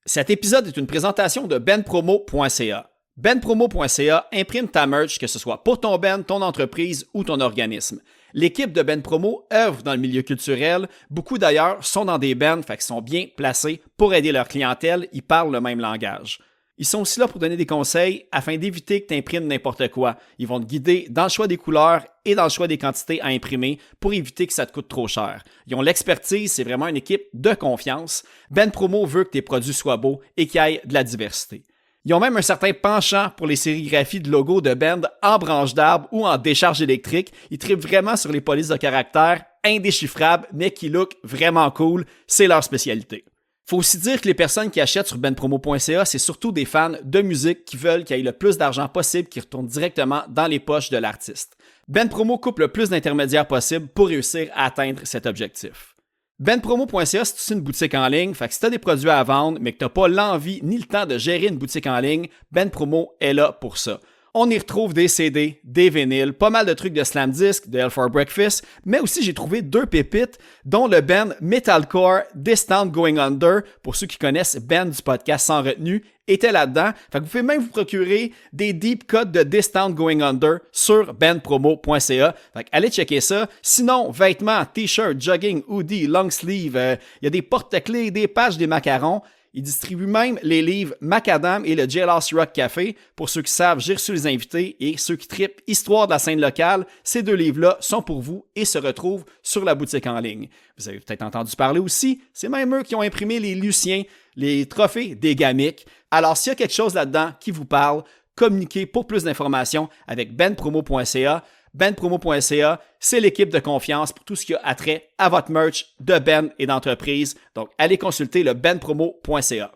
Cet épisode est une présentation de benpromo.ca. benpromo.ca imprime ta merch, que ce soit pour ton band, ton entreprise ou ton organisme. L'équipe de benpromo œuvre dans le milieu culturel. Beaucoup d'ailleurs sont dans des bands, fait qu'ils sont bien placés pour aider leur clientèle. Ils parlent le même langage. Ils sont aussi là pour donner des conseils afin d'éviter que tu imprimes n'importe quoi. Ils vont te guider dans le choix des couleurs et dans le choix des quantités à imprimer pour éviter que ça te coûte trop cher. Ils ont l'expertise, c'est vraiment une équipe de confiance. benpromo veut que tes produits soient beaux et qu'il y ait de la diversité. Ils ont même un certain penchant pour les sérigraphies de logos de band en branche d'arbre ou en décharge électrique. Ils trippent vraiment sur les polices de caractère indéchiffrables mais qui look vraiment cool. C'est leur spécialité. Faut aussi dire que les personnes qui achètent sur benpromo.ca, c'est surtout des fans de musique qui veulent qu'il y ait le plus d'argent possible qui retourne directement dans les poches de l'artiste. benpromo coupe le plus d'intermédiaires possible pour réussir à atteindre cet objectif. benpromo.ca, c'est aussi une boutique en ligne, fait que si tu as des produits à vendre mais que tu n'as pas l'envie ni le temps de gérer une boutique en ligne, benpromo est là pour ça. On y retrouve des CD, des vinyles, pas mal de trucs de Slam Disc, de Hell for Breakfast, mais aussi j'ai trouvé 2 pépites, dont le band Metalcore This Town Going Under, pour ceux qui connaissent band du podcast Sans Retenue, était là-dedans. Fait que vous pouvez même vous procurer des deep cuts de This Town Going Under sur benpromo.ca. Fait que allez checker ça. Sinon, vêtements, t-shirts, jogging, hoodie, long sleeve, il y a des porte-clés, des pages, des macarons. Il distribue même les livres Macadam et le Jailhouse Rock Café. Pour ceux qui savent, j'ai reçu les invités et ceux qui trippent Histoire de la scène locale. Ces 2 livres-là sont pour vous et se retrouvent sur la boutique en ligne. Vous avez peut-être entendu parler aussi, c'est même eux qui ont imprimé les Luciens, les trophées des Gamiques. Alors s'il y a quelque chose là-dedans qui vous parle, communiquez pour plus d'informations avec benpromo.ca. benpromo.ca, c'est l'équipe de confiance pour tout ce qui a attrait à votre merch de Ben et d'entreprise. Donc, allez consulter le benpromo.ca.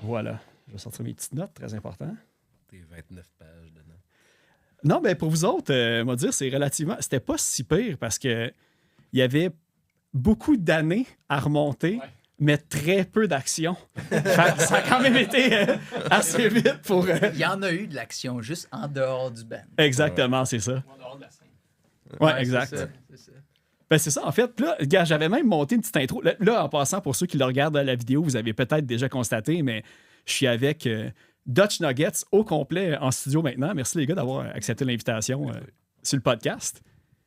Voilà, je vais sortir mes petites notes, très important. T'es 29 pages dedans. Non, ben pour vous autres, moi dire, c'est relativement... C'était pas si pire parce que il y avait beaucoup d'années à remonter, mais très peu d'action. Ça a quand même été assez vite pour... Il y en a eu de l'action, juste en dehors du band. Exactement, c'est ça. En dehors de la scène. Ouais, exact. C'est ça. Ben c'est ça, en fait. Là, gars, j'avais même monté une petite intro. Là, en passant, pour ceux qui le regardent à la vidéo, vous avez peut-être déjà constaté, mais je suis avec Dutch Nuggets au complet en studio maintenant. Merci les gars d'avoir accepté l'invitation sur le podcast.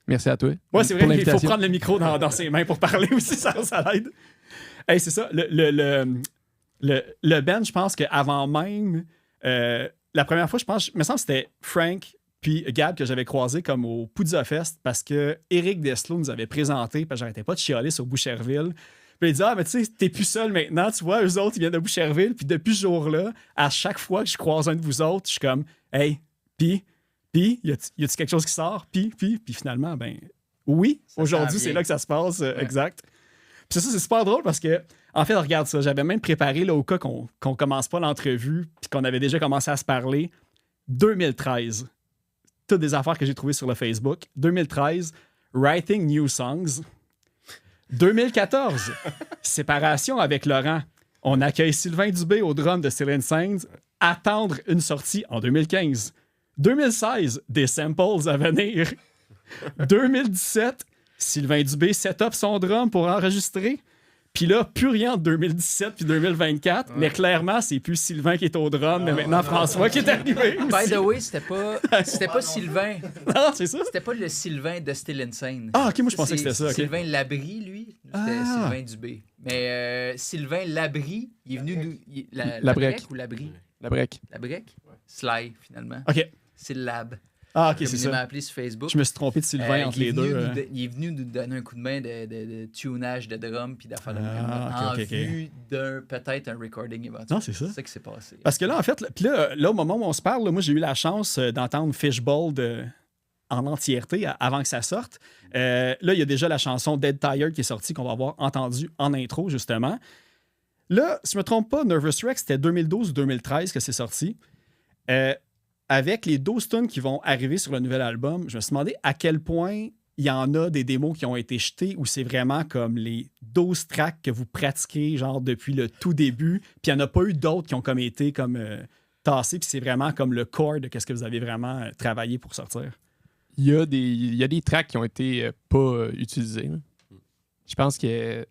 Merci à toi. Ouais, c'est vrai qu'il faut prendre le micro dans ses mains pour parler aussi, ça l'aide. Hey, c'est ça. Le band, je pense qu'avant même, la première fois, je pense, il me semble que c'était Frank puis Gab que j'avais croisé comme au Poudza Fest parce que Éric Deslos nous avait présenté, parce que j'arrêtais pas de chialer sur Boucherville. Puis il dit, mais tu sais, t'es plus seul maintenant, tu vois, eux autres, ils viennent de Boucherville. Puis depuis ce jour-là, à chaque fois que je croise un de vous autres, je suis comme, hey, puis, y a-t-il quelque chose qui sort? Puis finalement, ben, oui, ça aujourd'hui, c'est là que ça se passe, exact. Puis ça, c'est super drôle parce que, en fait, regarde ça, j'avais même préparé, là, au cas qu'on commence pas l'entrevue, puis qu'on avait déjà commencé à se parler, 2013. Toutes des affaires que j'ai trouvées sur le Facebook. 2013, Writing New Songs. 2014, séparation avec Laurent. On accueille Sylvain Dubé au drum de Still Insane. Attendre une sortie en 2015. 2016, des samples à venir. 2017, Sylvain Dubé set up son drum pour enregistrer. Puis là, plus rien en 2017 puis 2024. Mais clairement, c'est plus Sylvain qui est au drum, mais maintenant François qui est arrivé aussi. By the way, c'était pas Sylvain. Non, c'est ça? C'était pas le Sylvain de Still Insane. Ah, OK, moi je pensais que c'était ça. Okay. Sylvain Labrie, lui, c'était Sylvain Dubé. Mais Sylvain Labrie, il est venu la Brec ou Labrie? La Brec. La Brec? Sly, finalement. OK. Syllabe. Ah, OK, c'est ça. Il m'a appelé sur Facebook. Je me suis trompé de Sylvain entre les deux. Il est venu nous donner un coup de main de tunage de drum puis d'affaires de même. Vue d'un peut-être un recording éventuel. Non, c'est ça. C'est ça qui s'est passé. Parce que là, en fait, là, au moment où on se parle, là, moi, j'ai eu la chance d'entendre Fishbowl en entièreté avant que ça sorte. Là, il y a déjà la chanson Dead Tired qui est sortie, qu'on va avoir entendue en intro, justement. Là, si je me trompe pas, Nervous Wreck, c'était 2012 ou 2013 que c'est sorti. avec les 12 tunes qui vont arriver sur le nouvel album, je me suis demandé à quel point il y en a des démos qui ont été jetées ou c'est vraiment comme les 12 tracks que vous pratiquez genre depuis le tout début, puis il n'y en a pas eu d'autres qui ont comme été comme tassés, puis c'est vraiment comme le core de ce que vous avez vraiment travaillé pour sortir. Il y a des tracks qui ont été pas utilisés. Là. Je pense que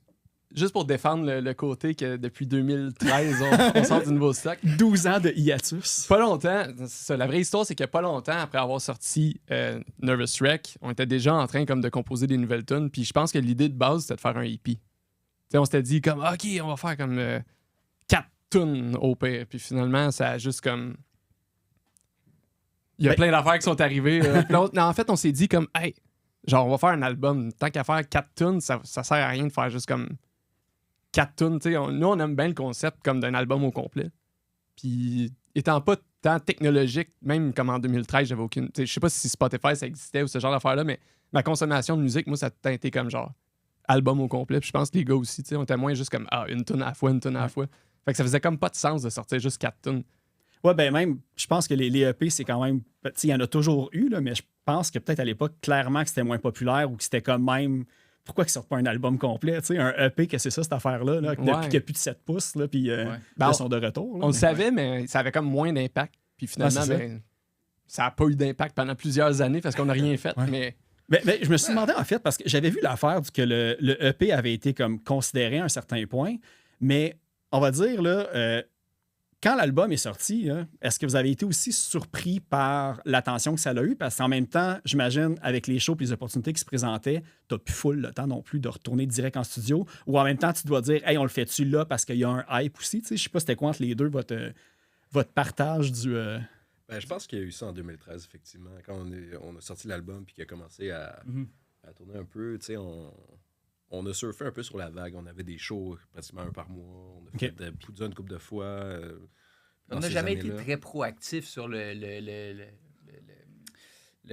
juste pour défendre le côté que depuis 2013, on sort du nouveau stock. 12 ans de hiatus. Pas longtemps. C'est ça, la vraie histoire, c'est que pas longtemps après avoir sorti Nervous Wreck, on était déjà en train comme de composer des nouvelles tunes. Puis je pense que l'idée de base, c'était de faire un EP. T'sais, on s'était dit comme, OK, on va faire comme 4 tunes au pire. Puis finalement, ça a juste comme... Il y a plein d'affaires qui sont arrivées. Non, en fait, on s'est dit comme, hey, genre, on va faire un album. Tant qu'à faire 4 tunes, ça sert à rien de faire juste comme 4 tunes. Nous, on aime bien le concept comme d'un album au complet. Puis, étant pas tant technologique, même comme en 2013, j'avais aucune... Je sais pas si Spotify, ça existait ou ce genre d'affaires-là, mais ma consommation de musique, moi, ça a tout été comme genre album au complet. Puis je pense que les gars aussi, on était moins juste comme, une tune à la fois, une tune à la fois. Fait que ça faisait comme pas de sens de sortir juste 4 tunes. Ouais, ben même, je pense que les EP, c'est quand même... Il y en a toujours eu, là, mais je pense que peut-être à l'époque, clairement, que c'était moins populaire ou que c'était comme même... Pourquoi qu'ils sortent pas un album complet? Un EP, que c'est ça, cette affaire-là, là, depuis qu'il n'y a plus de 7 pouces, là, puis ils sont de retour. Là, on le savait, mais ça avait comme moins d'impact. Puis finalement, ça n'a pas eu d'impact pendant plusieurs années parce qu'on n'a rien fait. Ouais. Mais je me suis demandé, en fait, parce que j'avais vu l'affaire que le EP avait été comme considéré à un certain point, mais on va dire, là... quand l'album est sorti, hein, est-ce que vous avez été aussi surpris par l'attention que ça a eu? Parce qu'en même temps, j'imagine, avec les shows et les opportunités qui se présentaient, t'as plus full le temps non plus de retourner direct en studio. Ou en même temps, tu dois dire, hey, on le fait-tu là parce qu'il y a un hype aussi. Je sais pas c'était quoi entre les deux votre partage du... Ben, je pense qu'il y a eu ça en 2013, effectivement. Quand on a sorti l'album et qu'il a commencé à tourner un peu, on a surfé un peu sur la vague. On avait des shows pratiquement un par mois. On a fait de Poudza une couple de fois. On n'a jamais été très proactif sur le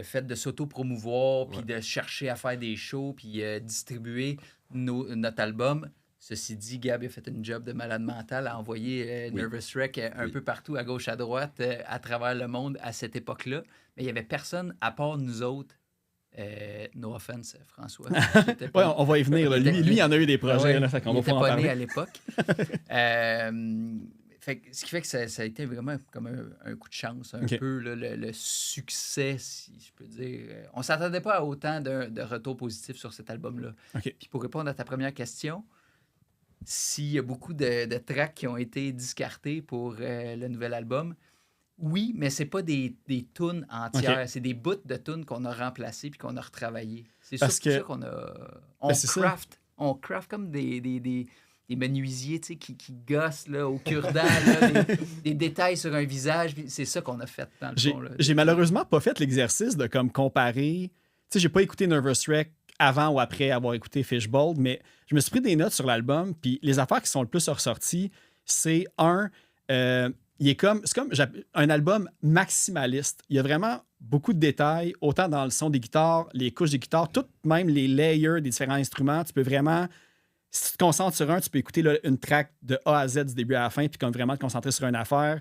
fait de s'auto-promouvoir, puis de chercher à faire des shows, puis distribuer notre album. Ceci dit, Gab a fait une job de malade mental à envoyer Nervous Wreck un peu partout, à gauche, à droite, à travers le monde à cette époque-là. Mais il n'y avait personne, à part nous autres. No offense, François. On va y venir. Là. Lui, il en a eu des projets. Là, fait qu'on il va n'était pas né parler. à l'époque. Ce qui fait que ça a été vraiment comme un coup de chance, un peu là, le succès, si je peux dire. On ne s'attendait pas à autant de retours positifs sur cet album-là. Puis pour répondre à ta première question, s'il y a beaucoup de tracks qui ont été discartés pour le nouvel album, oui, mais c'est pas des tunes entières. C'est des bouts de tunes qu'on a remplacés puis qu'on a retravaillés. C'est ça qu'on a... On craft comme des menuisiers qui gossent là, au cure-dent, des détails sur un visage. C'est ça qu'on a fait dans le fond. Là. J'ai malheureusement pas fait l'exercice de comme comparer... Tu sais, j'ai pas écouté Nervous Wreck avant ou après avoir écouté Fishbowl, mais je me suis pris des notes sur l'album, puis les affaires qui sont le plus ressorties, c'est c'est comme un album maximaliste. Il y a vraiment beaucoup de détails, autant dans le son des guitares, les couches des guitares, tout même les layers des différents instruments. Tu peux vraiment, si tu te concentres sur un, tu peux écouter une track de A à Z du début à la fin, puis comme vraiment te concentrer sur une affaire.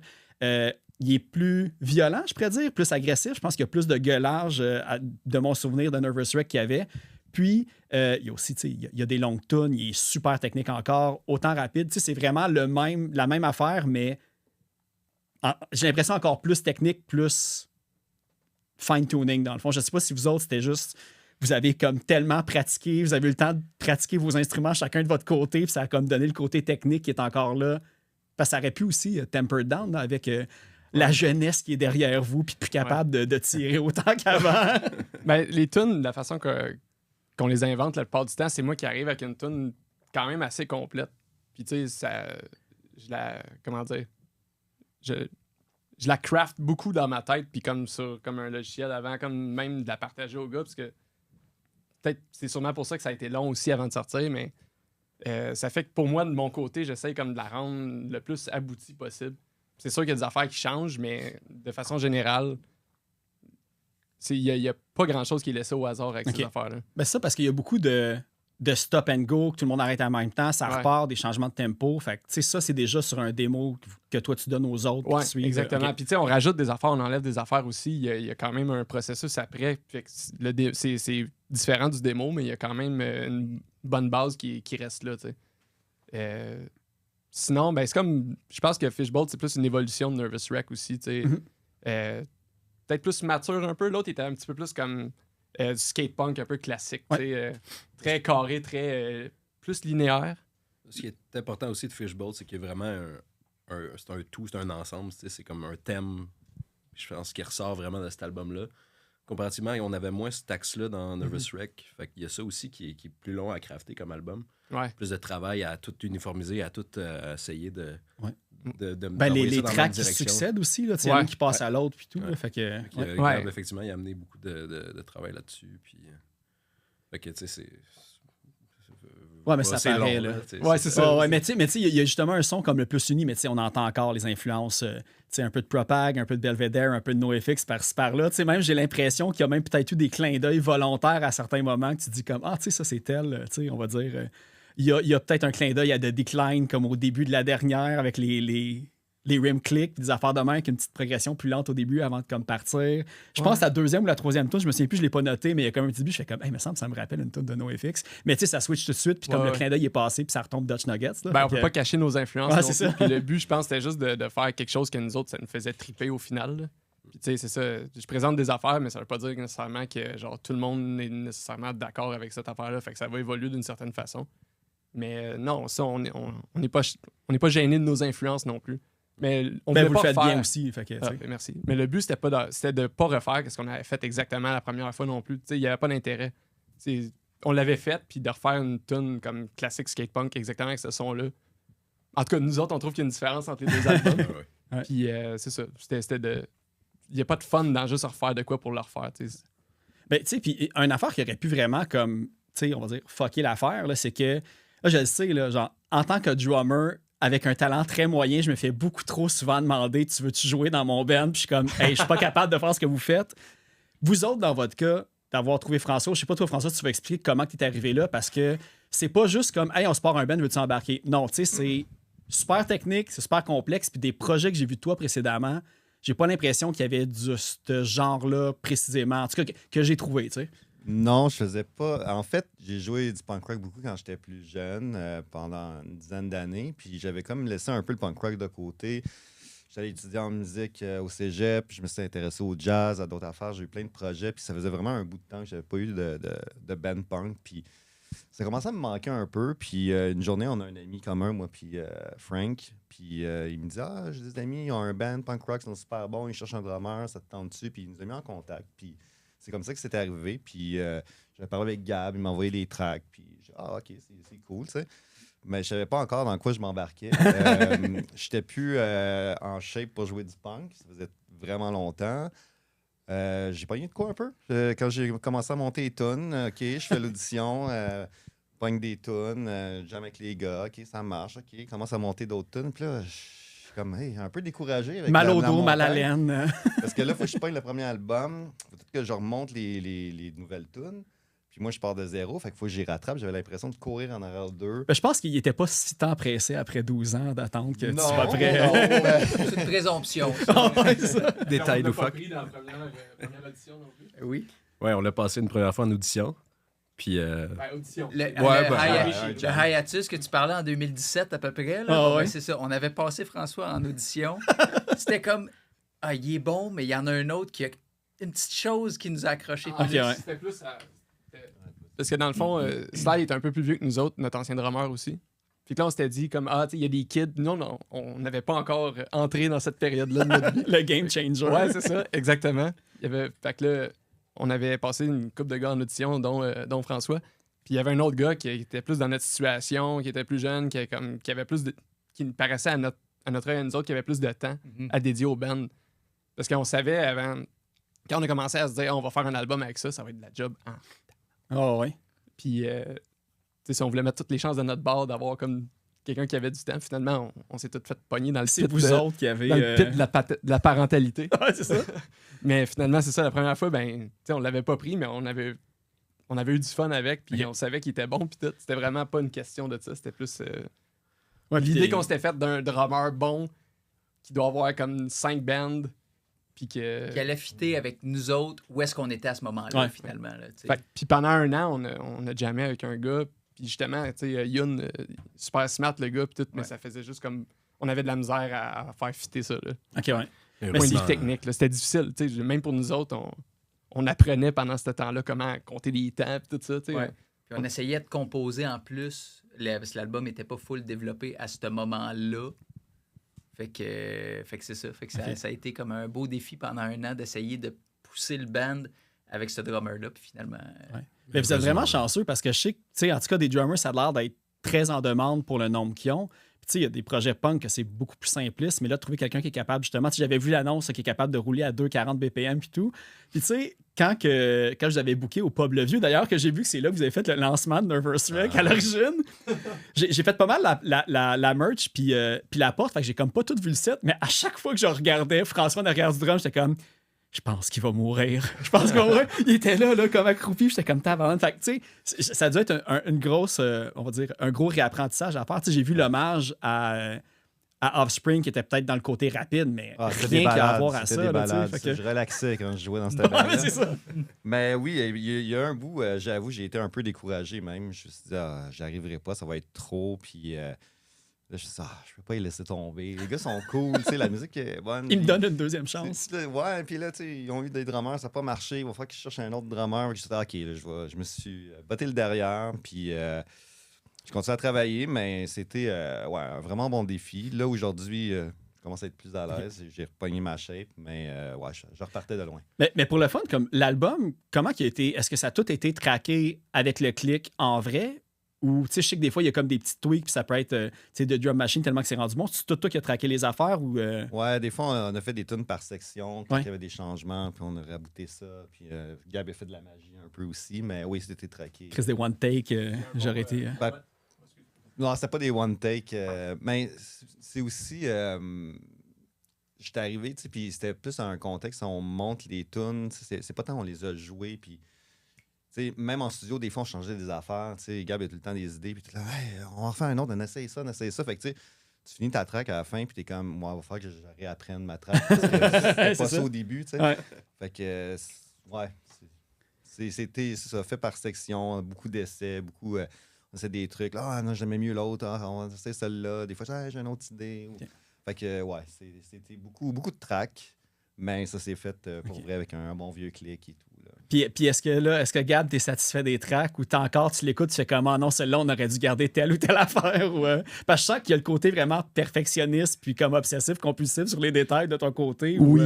Il est plus violent, je pourrais dire, plus agressif. Je pense qu'il y a plus de gueulage de mon souvenir de Nervous Wreck qu'il y avait. Puis, il y a aussi, il y a des longues tunes, il est super technique encore, autant rapide. C'est vraiment la même affaire, mais j'ai l'impression encore plus technique, plus fine-tuning dans le fond. Je ne sais pas si vous autres, c'était juste, vous avez comme tellement pratiqué, vous avez eu le temps de pratiquer vos instruments chacun de votre côté, puis ça a comme donné le côté technique qui est encore là. Parce que ça aurait pu aussi Tempered Down là, avec la jeunesse qui est derrière vous, puis plus capable de tirer autant qu'avant. Ben, les tunes, la façon qu'on les invente la plupart du temps, c'est moi qui arrive avec une tune quand même assez complète. Puis tu sais, je la craft beaucoup dans ma tête, puis comme un logiciel avant, comme même de la partager aux gars, parce que peut-être c'est sûrement pour ça que ça a été long aussi avant de sortir, mais ça fait que pour moi, de mon côté, j'essaie comme de la rendre le plus aboutie possible. C'est sûr qu'il y a des affaires qui changent, mais de façon générale, il n'y a pas grand-chose qui est laissé au hasard avec ces affaires-là. Ben c'est ça, parce qu'il y a beaucoup de de stop and go, que tout le monde arrête en même temps, ça Ouais. repart, des changements de tempo. Fait que, tu sais, ça, c'est déjà sur un démo que toi, tu donnes aux autres. Ouais, qui suivent. exactement. Ok. Puis, tu sais, on rajoute des affaires, on enlève des affaires aussi. Il y a quand même un processus après. Fait que c'est différent du démo, mais il y a quand même une bonne base qui reste là, tu sais. Sinon, ben, c'est comme... Je pense que Fishbolt, c'est plus une évolution de Nervous Wreck aussi, tu sais. Mhm. Peut-être plus mature un peu. L'autre était un petit peu plus comme du skate-punk un peu classique, tu sais. Très carré, très... plus linéaire. Ce qui est important aussi de Fishbolt, c'est qu'il y a vraiment c'est un tout, c'est un ensemble. C'est comme un thème, je pense, qui ressort vraiment de cet album-là. Comparativement, on avait moins cet axe-là dans Nervous Wreck. Fait qu'il y a ça aussi qui est plus long à crafter comme album. Ouais. Plus de travail à tout uniformiser, à tout essayer de Ben, d'envoyer les ça dans la tracks même qui direction. succèdent aussi, là, tu sais, il y en a Ouais. qui passent à l'autre, puis tout. Ouais. Là, fait que, Fait que, ouais. Gab, effectivement, il a amené beaucoup de travail là-dessus. Puis, fait que, tu sais, c'est... Ouais, mais ça c'est paraît, long, là. tu sais, Ouais, c'est ça. Ouais, mais tu sais, il y a justement un son comme le plus uni, mais tu sais, on entend encore les influences, tu sais, un peu de Propag, un peu de Belvedere, un peu de NoFX par-ci par-là. Tu sais, même j'ai l'impression qu'il y a même peut-être eu des clins d'œil volontaires à certains moments que tu dis comme, ah, tu sais, ça c'est tel, tu sais, on va dire. Il y a peut-être un clin d'œil à The Decline comme au début de la dernière avec les rim clicks, des affaires de main avec une petite progression plus lente au début avant de comme partir. Je pense que la deuxième ou la troisième tune, je me souviens plus, je l'ai pas noté, mais il y a comme un petit début, je fais comme, hey, ça me rappelle une tune de NoFX. Mais tu sais, ça switch tout de suite, puis comme le clin d'œil est passé, puis ça retombe Dutch Nuggets. Là, Ben, on peut pas cacher nos influences. Ouais, non c'est plus. ça. Puis le but, je pense, c'était juste de faire quelque chose que nous autres, ça nous faisait triper au final, là. Puis tu sais, c'est ça. Je présente des affaires, mais ça veut pas dire nécessairement que genre tout le monde est nécessairement d'accord avec cette affaire-là. Fait que ça va évoluer d'une certaine façon. Mais non, ça, on n'est pas gêné de nos influences non plus. Mais on Ben, voulait vous pas le faites refaire... bien aussi. Fait que, tu Ah, sais. ben, merci. Mais le but, c'était de pas refaire ce qu'on avait fait exactement la première fois non plus. Tu sais, il n'y avait pas d'intérêt. On l'avait fait, puis de refaire une tune comme classique skatepunk exactement avec ce son-là. En tout cas, nous autres, on trouve qu'il y a une différence entre les deux albums. Ouais. Puis c'est ça. C'était de... Il n'y a pas de fun dans juste refaire de quoi pour le refaire. Tu sais. Ben, tu sais, puis une affaire qui aurait pu vraiment, comme, tu sais, on va dire, fucker l'affaire, là, c'est que, là, je le sais, là, genre, en tant que drummer, avec un talent très moyen, je me fais beaucoup trop souvent demander, tu veux-tu jouer dans mon band? Puis je suis comme, hey, je suis pas capable de faire ce que vous faites. Vous autres, dans votre cas, d'avoir trouvé François, je sais pas, toi, François, tu vas expliquer comment tu es arrivé là, parce que c'est pas juste comme, hey, on se part un band, veux-tu embarquer? Non, tu sais, c'est super technique, c'est super complexe, puis des projets que j'ai vus de toi précédemment, j'ai pas l'impression qu'il y avait de ce genre-là précisément, en tout cas, que j'ai trouvé, tu sais. Non, je faisais pas. En fait, j'ai joué du punk rock beaucoup quand j'étais plus jeune, pendant une dizaine d'années. Puis j'avais comme laissé un peu le punk rock de côté. J'allais étudier en musique au cégep. Puis je me suis intéressé au jazz, à d'autres affaires. J'ai eu plein de projets. Puis ça faisait vraiment un bout de temps que j'avais pas eu de band punk. Puis ça commençait à me manquer un peu. Puis une journée, on a un ami commun, moi, puis Frank. Puis il me dit, ah, j'ai des amis, ils ont un band punk rock, ils sont super bons, ils cherchent un drummer, ça te tente dessus. Puis il nous a mis en contact. Puis c'est comme ça que c'était arrivé. Puis j'avais parlé avec Gab, il m'a envoyé les tracks. Puis j'ai dit, ah, OK, c'est cool, tu sais. Mais je savais pas encore dans quoi je m'embarquais. J'étais plus en shape pour jouer du punk. Ça faisait vraiment longtemps. J'ai pogné de quoi un peu. Quand j'ai commencé à monter les tunes, OK, je fais l'audition, pogne des tunes, jam avec les gars, OK, ça marche, OK, commence à monter d'autres tunes. Puis là, je suis comme, hey, un peu découragé. Avec Mal la au dos, mal à montagne. laine. Parce que là, il faut que je pogne le premier album. Faut peut-être que je remonte les nouvelles tunes. Puis moi, je pars de zéro. Fait qu'il faut que j'y rattrape. J'avais l'impression de courir en arrière d'eux. Ben, je pense qu'il était pas si tant pressé après 12 ans d'attendre que tu Non, sois prêt. non, C'est une présomption. Ouais, c'est ça. Détail On l'a de pas fuck. pris dans la première audition non plus. Oui. Ouais, on l'a passé une première fois en audition. Puis, Ben, audition. Le hiatus que tu parlais en 2017 à peu près, là, Ah ouais. c'est ça. On avait passé François en audition. C'était comme, ah, il est bon, mais il y en a un autre qui a une petite chose qui nous a accroché. Ok, ouais. C'était plus parce que dans le fond, Sly est un peu plus vieux que nous autres, notre ancien drummer aussi. Puis là, on s'était dit, comme, ah, tu sais, il y a des kids. Non, on n'avait pas encore entré dans cette période-là de notre vie. Le game changer. Ouais, c'est ça, exactement. Fait que là, on avait passé une couple de gars en audition, dont François. Puis il y avait un autre gars qui était plus dans notre situation, qui était plus jeune, qui avait plus de. Qui paraissait à notre œil à nous autres, qui avait plus de temps à dédier au band. Parce qu'on savait avant. Quand on a commencé à se dire, on va faire un album avec ça, ça va être de la job. Ah ouais. Puis, tu sais, si on voulait mettre toutes les chances de notre bord d'avoir comme quelqu'un qui avait du temps, finalement, on s'est tous fait pogner dans le C'est pit, vous autres qui avez. dans le pit de la parentalité. Ouais, c'est ça. Mais finalement, c'est ça, la première fois, ben, tu sais, on l'avait pas pris, mais on on avait eu du fun avec, puis on savait qu'il était bon, puis tout. C'était vraiment pas une question de ça. C'était plus l'idée qu'on s'était faite d'un drummer bon qui doit avoir comme 5 bands, puis Qui allait fitter avec nous autres, où est-ce qu'on était à ce moment-là, finalement. Là, puis pendant un an, on a jammé avec un gars, puis justement, tu sais, Youn, super smart le gars, puis tout, mais ça faisait juste comme... On avait de la misère à faire fitter ça, là. OK, ouais. Mais point de vue technique, là, c'était difficile. Tu sais, même pour nous autres, on apprenait pendant ce temps-là comment compter les temps, puis tout ça, tu sais. Puis on essayait de composer en plus, parce que l'album n'était pas full développé à ce moment-là. Fait que c'est ça. Fait que ça a été comme un beau défi pendant un an d'essayer de pousser le band avec ce drummer-là. Puis finalement. Mais vous êtes vraiment chanceux parce que je sais que, tu sais, en tout cas, des drummers, ça a l'air d'être très en demande pour le nombre qu'ils ont. Puis, tu sais, il y a des projets punk que c'est beaucoup plus simpliste, mais là, de trouver quelqu'un qui est capable, justement, tu sais, j'avais vu l'annonce qui est capable de rouler à 2,40 BPM puis tout. Puis, tu sais, quand je vous avais booké au Pub Le Vieux, d'ailleurs, que j'ai vu que c'est là que vous avez fait le lancement de Nervous Wreck à l'origine, j'ai fait pas mal la merch puis la porte, fait que j'ai comme pas tout vu le set, mais à chaque fois que je regardais François derrière du drum, j'étais comme, je pense qu'il va mourir. Je pense qu'il va mourir. Il était là comme accroupi, j'étais comme tabarnak. Fait que, tu sais, ça doit être une grosse, on va dire, un gros réapprentissage à faire. Tu sais, j'ai vu l'hommage à Offspring qui était peut-être dans le côté rapide, mais rien qu'à avoir à ça. Là, je relaxais quand je jouais dans cette bande. C'est ça. Mais oui, il y a un bout, j'avoue, j'ai été un peu découragé même. Je me suis dit, j'y arriverai pas, ça va être trop. Puis là, je me suis dit, je peux pas les laisser tomber. Les gars sont cool, tu sais, la musique est bonne. Ils me donnent une deuxième chance. Ouais, puis là, tu sais, ils ont eu des drummers, ça n'a pas marché. Il va falloir qu'ils cherchent un autre drummer. Je me suis dit, OK, je me suis botté le derrière, puis je continue à travailler, mais c'était un vraiment bon défi. Là, aujourd'hui, je commence à être plus à l'aise. J'ai repogné ma shape, mais je repartais de loin. Mais pour le fun, comme l'album, comment il a été? Est-ce que ça a tout été traqué avec le clic en vrai? Ou, tu sais, je sais que des fois, il y a comme des petits tweaks, puis ça peut être, tu sais, de drum machine tellement que c'est rendu bon. C'est tout toi qui a traqué les affaires ou... Ouais, des fois, on a fait des tunes par section, quand il y avait des changements, puis on a rabouté ça. Puis Gab a fait de la magie un peu aussi, mais oui, c'était traqué. Chris, des one take, j'aurais été... Non, c'était pas des one take, mais c'est aussi... J'étais arrivé, tu sais, puis c'était plus un contexte où on monte les tunes, c'est pas tant on les a jouées, puis... T'sais, même en studio, des fois, on changeait des affaires. Gab a tout le temps des idées. Puis tu es là, hey, on va en faire un autre, on essaye ça, on essaye ça. Fait que tu finis ta track à la fin, puis tu es comme, moi, il va falloir que je réapprenne ma track. C'était pas ça au début. Ouais. Fait que, c'était ça, fait par section, beaucoup d'essais, beaucoup. On essaie des trucs. Ah non, j'aimais mieux l'autre. On va essayer celle-là. Des fois, j'ai une autre idée. Okay. Fait que, c'était beaucoup de tracks. Mais ça s'est fait pour vrai avec un bon vieux clic et tout. Puis est-ce que Gab, t'es satisfait des tracks ou tu l'écoutes, tu fais comment? Non, celle-là, on aurait dû garder telle ou telle affaire. Parce que je sens qu'il y a le côté vraiment perfectionniste puis comme obsessif, compulsif sur les détails de ton côté. Oui.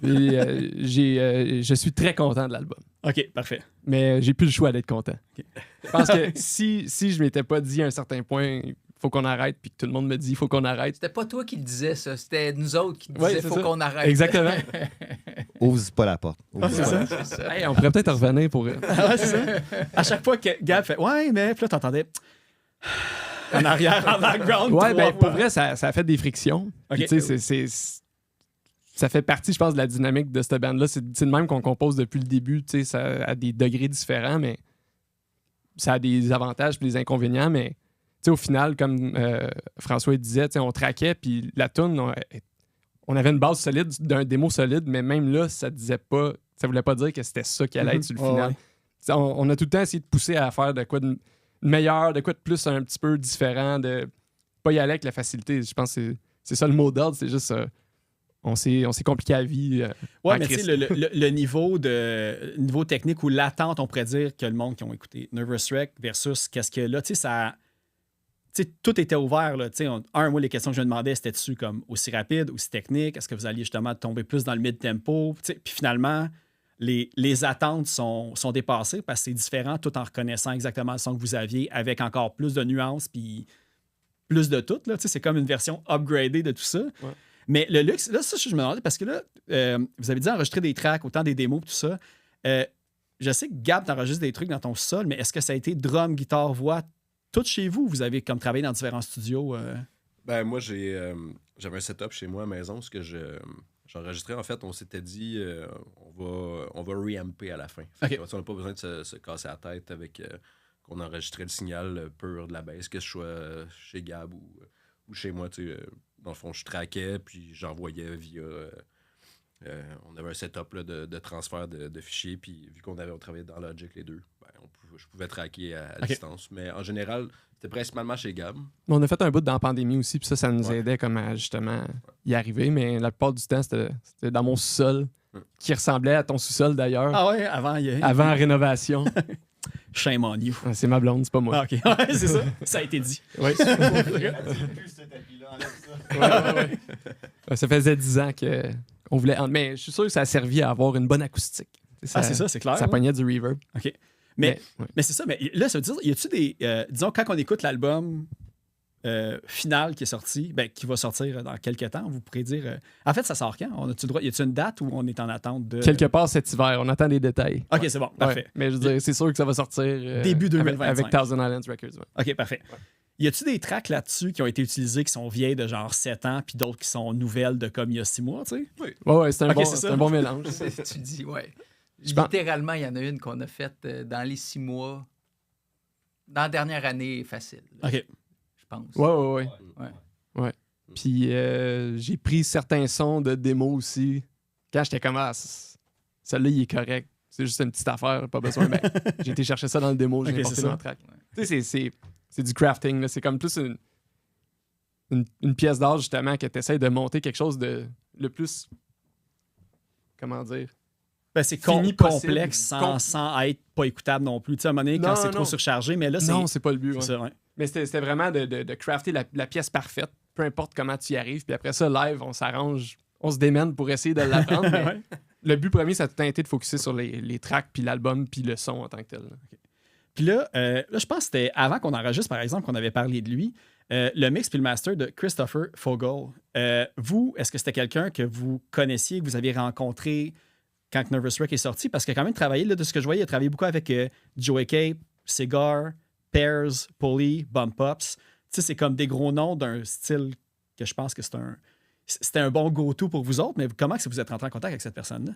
Je suis très content de l'album. OK, parfait. Mais j'ai plus le choix d'être content. Okay. Je pense que si je m'étais pas dit à un certain point... faut qu'on arrête, puis que tout le monde me dit il faut qu'on arrête. C'était pas toi qui le disais, ça. C'était nous autres qui disaient faut qu'on arrête. Exactement. Ouvre pas la porte. C'est ça. Hey, on pourrait peut-être revenir pour... Ouais, c'est ça. À chaque fois que Gab fait ouais, mais puis là, t'entendais en arrière, en background. Ouais, ben pour vrai, ça a fait des frictions. Okay. Tu sais, ça fait partie, je pense, de la dynamique de cette bande-là. C'est le même qu'on compose depuis le début. Tu sais, ça a des degrés différents, mais ça a des avantages et des inconvénients, mais t'sais, au final, comme François disait, on traquait, puis la tune, on avait une base solide, d'un démo solide, mais même là, ça voulait pas dire que c'était ça qui allait être sur le final. Ouais. On a tout le temps essayé de pousser à faire de quoi de meilleur, de quoi de plus un petit peu différent, de pas y aller avec la facilité. Je pense que c'est ça le mot d'ordre, c'est juste... on s'est compliqué la vie. Ouais, mais tu sais, le niveau technique ou l'attente, on pourrait dire que le monde qui ont écouté Nervous Wreck versus qu'est-ce que là, tu sais, ça... T'sais, tout était ouvert. Là. Moi, les questions que je me demandais, c'était-tu comme aussi rapide, aussi technique? Est-ce que vous alliez justement tomber plus dans le mid-tempo? Puis finalement, les attentes sont dépassées parce que c'est différent tout en reconnaissant exactement le son que vous aviez avec encore plus de nuances puis plus de tout. Là. C'est comme une version upgradée de tout ça. Ouais. Mais le luxe, là, ça, je me demandais parce que là, vous avez dit enregistrer des tracks, autant des démos tout ça. Je sais que Gab, t'enregistres des trucs dans ton sol, mais est-ce que ça a été drum, guitare, voix, tout chez vous, vous avez comme travaillé dans différents studios? Ben moi, j'avais un setup chez moi à la maison, parce que j'enregistrais, en fait, on s'était dit, on va reamper à la fin. Fait que, on n'a pas besoin de se casser la tête avec qu'on enregistrait le signal pur de la baisse, que ce soit chez Gab ou chez moi. Dans le fond, je traquais, puis j'envoyais via... on avait un setup là, de transfert de fichiers, puis vu qu'on travaillait dans Logic les deux, je pouvais traquer à distance. Mais en général, c'était principalement chez Gab. On a fait un bout dans la pandémie aussi, puis ça nous aidait comme à justement y arriver, mais la plupart du temps, c'était dans mon sous-sol, qui ressemblait à ton sous-sol d'ailleurs. Ah ouais, avant rénovation. Shame on you. C'est ma blonde, c'est pas moi. Ah, OK. Ouais, c'est ça. Ça a été dit. Oui. Ça faisait 10 ans qu'on voulait... Mais je suis sûr que ça a servi à avoir une bonne acoustique. C'est ça, c'est clair. Ça pognait du reverb. OK. Mais c'est ça. Mais là, ça veut dire, y a-tu des... disons, quand on écoute l'album final qui est sorti, qui va sortir dans quelques temps, vous pourrez dire... en fait, ça sort quand? Y a-tu une date où on est en attente de... Quelque part cet hiver. On attend des détails. OK, c'est bon. Parfait. Ouais, mais je veux dire, c'est sûr que ça va sortir... début 2025. Avec Thousand Islands Records. Ouais. OK, parfait. Ouais. Y a-tu des tracks là-dessus qui ont été utilisés qui sont vieilles de genre 7 ans, puis d'autres qui sont nouvelles de comme il y a 6 mois, tu sais? Oui. Ouais, c'est un bon mélange. Tu dis, ouais. Littéralement, il y en a une qu'on a faite dans les 6 mois. Dans la dernière année, facile. Là, OK. je pense. Ouais. Puis j'ai pris certains sons de démo aussi. Quand j'étais comme, celle-là, il est correct. C'est juste une petite affaire, pas besoin. J'ai été chercher ça dans le démo, j'ai porté dans le track. Ouais. Tu sais, c'est du crafting. Là. C'est comme plus une pièce d'art, justement, que tu essaies de monter quelque chose de le plus... Comment dire? C'est complexe sans être pas écoutable non plus. Tu sais, à un moment donné, quand c'est trop surchargé, mais là, c'est... Non, c'est pas le but. Ça, ouais. Mais c'était vraiment de crafter la pièce parfaite, peu importe comment tu y arrives. Puis après ça, live, on s'arrange, on se démène pour essayer de l'apprendre. Mais le but premier, ça a tout le temps été de focusser sur les tracks, puis l'album, puis le son en tant que tel. Okay. Puis là, je pense que c'était avant qu'on enregistre, par exemple, qu'on avait parlé de lui, le mix puis le master de Christopher Fogel. Vous, est-ce que c'était quelqu'un que vous connaissiez, que vous aviez rencontré quand Nervous Wreck est sorti? Parce qu'il a quand même travaillé, là, de ce que je voyais, il a travaillé beaucoup avec Joey Cape, Cigar, Pears, Polly, Bump Ups. Tu sais, c'est comme des gros noms d'un style que je pense que c'était un bon go-to pour vous autres, mais comment est-ce que vous êtes rentré en contact avec cette personne-là?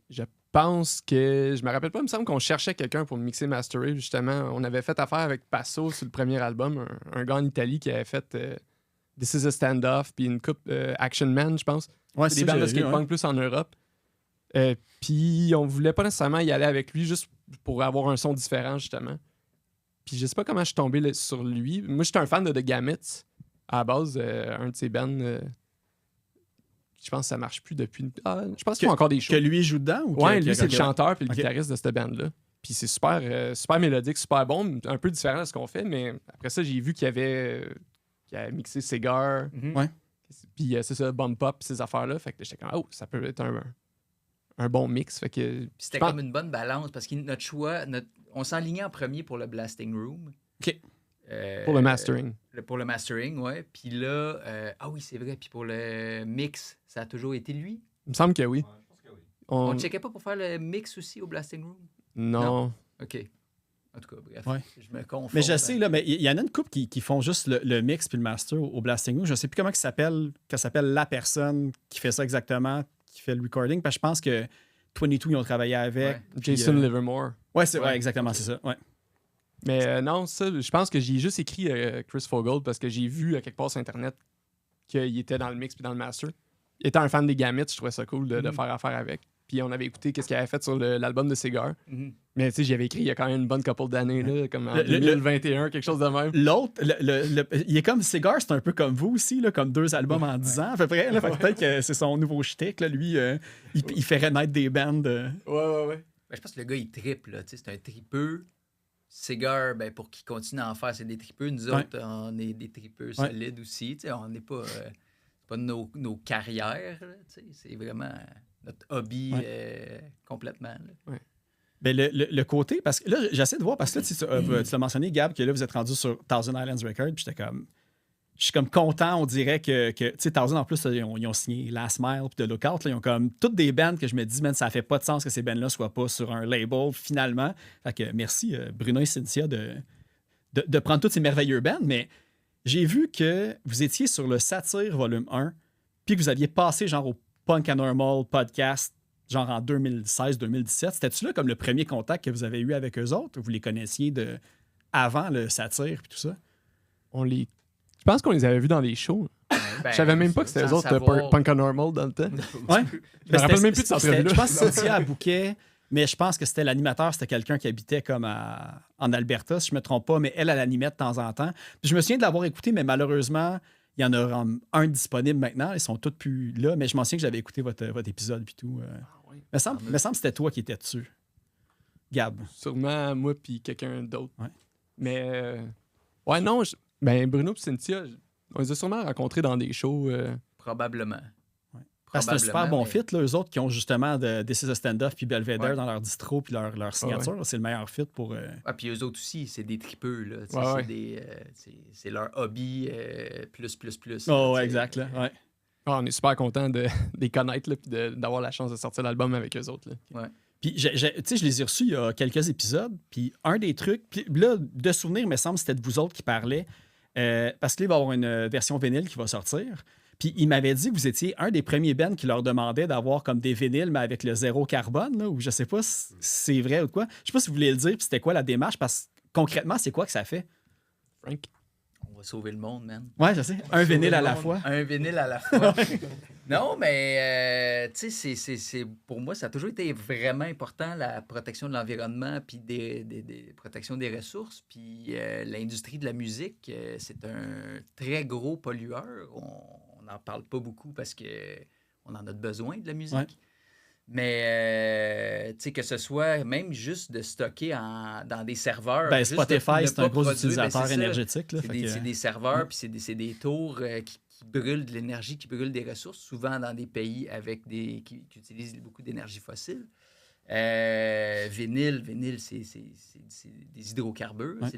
Je pense que... Je me rappelle pas, il me semble qu'on cherchait quelqu'un pour mixer masterer, justement. On avait fait affaire avec Passo sur le premier album, un gars en Italie qui avait fait This Is a Standoff, puis une coupe Action Man, je pense. Ouais, c'est des bandes de skatepunk plus en Europe. Puis on voulait pas nécessairement y aller avec lui juste pour avoir un son différent, justement. Puis je sais pas comment je suis tombé sur lui. Moi, j'étais un fan de The Gamits, à la base, un de ses bands... Je pense que ça marche plus depuis... je pense qu'il y a encore des shows. Que lui joue dedans? Ou ouais, lui, c'est le chanteur puis le guitariste de cette bande-là. Puis c'est super mélodique, super bon, un peu différent de ce qu'on fait, mais après ça, j'ai vu qu'il avait mixé Cigar. Ouais. Puis c'est ça, Bump Up, ces affaires-là. Fait que j'étais comme, ça peut être un bon mix. Fait que c'était comme une bonne balance parce que notre choix, on s'enlignait en premier pour le Blasting Room. OK. Pour le mastering. Pour le mastering, ouais. Puis là, oui, c'est vrai. Puis pour le mix, ça a toujours été lui? Il me semble que oui. Ouais, je pense que oui. On ne checkait pas pour faire le mix aussi au Blasting Room? Non. OK. En tout cas, bref, ouais. Je me confonds. Mais je sais, là, mais il y en a une couple qui font juste le mix puis le master au Blasting Room. Je ne sais plus comment s'appelle la personne qui fait ça exactement, qui fait le recording, parce que je pense que 22, ils ont travaillé avec. Ouais. Jason Livermore. Ouais, exactement, c'est ça. Ouais. Mais non, ça, je pense que j'ai juste écrit Chris Fogel parce que j'ai vu quelque part sur Internet qu'il était dans le mix puis dans le master. Il était un fan des Gamits, je trouvais ça cool de faire affaire avec. Puis on avait écouté qu'est-ce qu'il avait fait sur l'album de Cigar. Mais tu sais, j'avais écrit il y a quand même une bonne couple d'années, là, comme en 2021, quelque chose de même. L'autre, il est comme Cigar, c'est un peu comme vous aussi, là, comme 2 albums en 10 ans à peu près. Là, fait que peut-être que c'est son nouveau shtick. Là, lui, il fait renaître des bands. Ouais. Ben, je pense que le gars, il trippe. C'est un tripeux. Cigar, pour qu'il continue à en faire, c'est des tripeux. Nous autres, on est des tripeux solides aussi. On n'est pas... c'est pas nos carrières. C'est vraiment notre hobby complètement. Là. Ouais. Ben le côté, parce que là, j'essaie de voir, parce que là, tu l'as mentionné, Gab, que là, vous êtes rendu sur Thousand Islands Records, puis je suis comme content, on dirait que tu sais, Thousand, en plus, ils ont signé Last Mile puis The Lookout, là, ils ont comme toutes des bands que je me dis, man, ça fait pas de sens que ces bands-là soient pas sur un label, finalement. Fait que merci, Bruno et Cynthia, de prendre toutes ces merveilleux bands, mais j'ai vu que vous étiez sur le Satire Volume 1, puis que vous aviez passé genre au Punk and Normal podcast, genre en 2016-2017. C'était-tu là comme le premier contact que vous avez eu avec eux autres? Ou vous les connaissiez avant le satire et tout ça? Je pense qu'on les avait vus dans les shows. Ben, Je savais même pas que c'était eux autres de Punk and Normal dans le temps. Ouais. Je me rappelle même plus de cette entrevue-là. Je pense que Sotia à Bouquet, mais je pense que c'était l'animateur, c'était quelqu'un qui habitait comme en Alberta, si je me trompe pas, mais elle animait de temps en temps. Puis je me souviens de l'avoir écouté, mais malheureusement, il y en a un disponible maintenant. Ils sont tous plus là, mais je m'en souviens que j'avais écouté votre épisode puis tout. Il me semble que c'était toi qui étais dessus. Gab. Sûrement moi puis quelqu'un d'autre. Ouais. Mais ouais, non, Bruno et Cynthia, on les a sûrement rencontrés dans des shows. Probablement. Parce que c'est un super bon mais- fit, là, eux autres qui ont justement This is a Stand-Up puis Belvedere Ouais. dans leur distro puis leur signature. C'est le meilleur fit pour. Ah, puis eux autres aussi, c'est des tripeux, là. Tu sais, Ouais, c'est ouais. c'est leur hobby plus. Oh, là, tu ouais, sais. exact. Là, ouais. On est super contents de les connaître là, puis d'avoir la chance de sortir l'album avec eux autres. Là. Puis, tu sais, je les ai reçus il y a quelques épisodes. Puis, un des trucs, puis là, de souvenir, il me semble, c'était de vous autres qui parlez. Parce qu'il va y avoir une version vinyle qui va sortir. Puis, il m'avait dit que vous étiez un des premiers bands qui leur demandait d'avoir comme des vinyles, mais avec le zéro carbone, là, ou je sais pas si c'est vrai ou quoi. Je sais pas si vous voulez le dire, puis c'était quoi la démarche, parce que concrètement, c'est quoi que ça fait? Frank. On va sauver le monde, man. Ouais, je sais. Un vinyle à la fois. Un vinyle à la fois. Non, mais tu sais, pour moi, ça a toujours été vraiment important, la protection de l'environnement, puis des protections des ressources. Puis l'industrie de la musique, c'est un très gros pollueur. On n'en parle pas beaucoup parce qu'on en a besoin de la musique. Ouais. Mais, tu sais, que ce soit même juste de stocker dans des serveurs. Ben, juste Spotify, de c'est un pas gros produire, utilisateur c'est ça. énergétique. Là, C'est fait des, que- c'est des serveurs, puis c'est des tours qui brûlent de l'énergie, qui brûlent des ressources, souvent dans des pays avec qui utilisent beaucoup d'énergie fossile. Vinyle, c'est des hydrocarbures, Ouais. c'est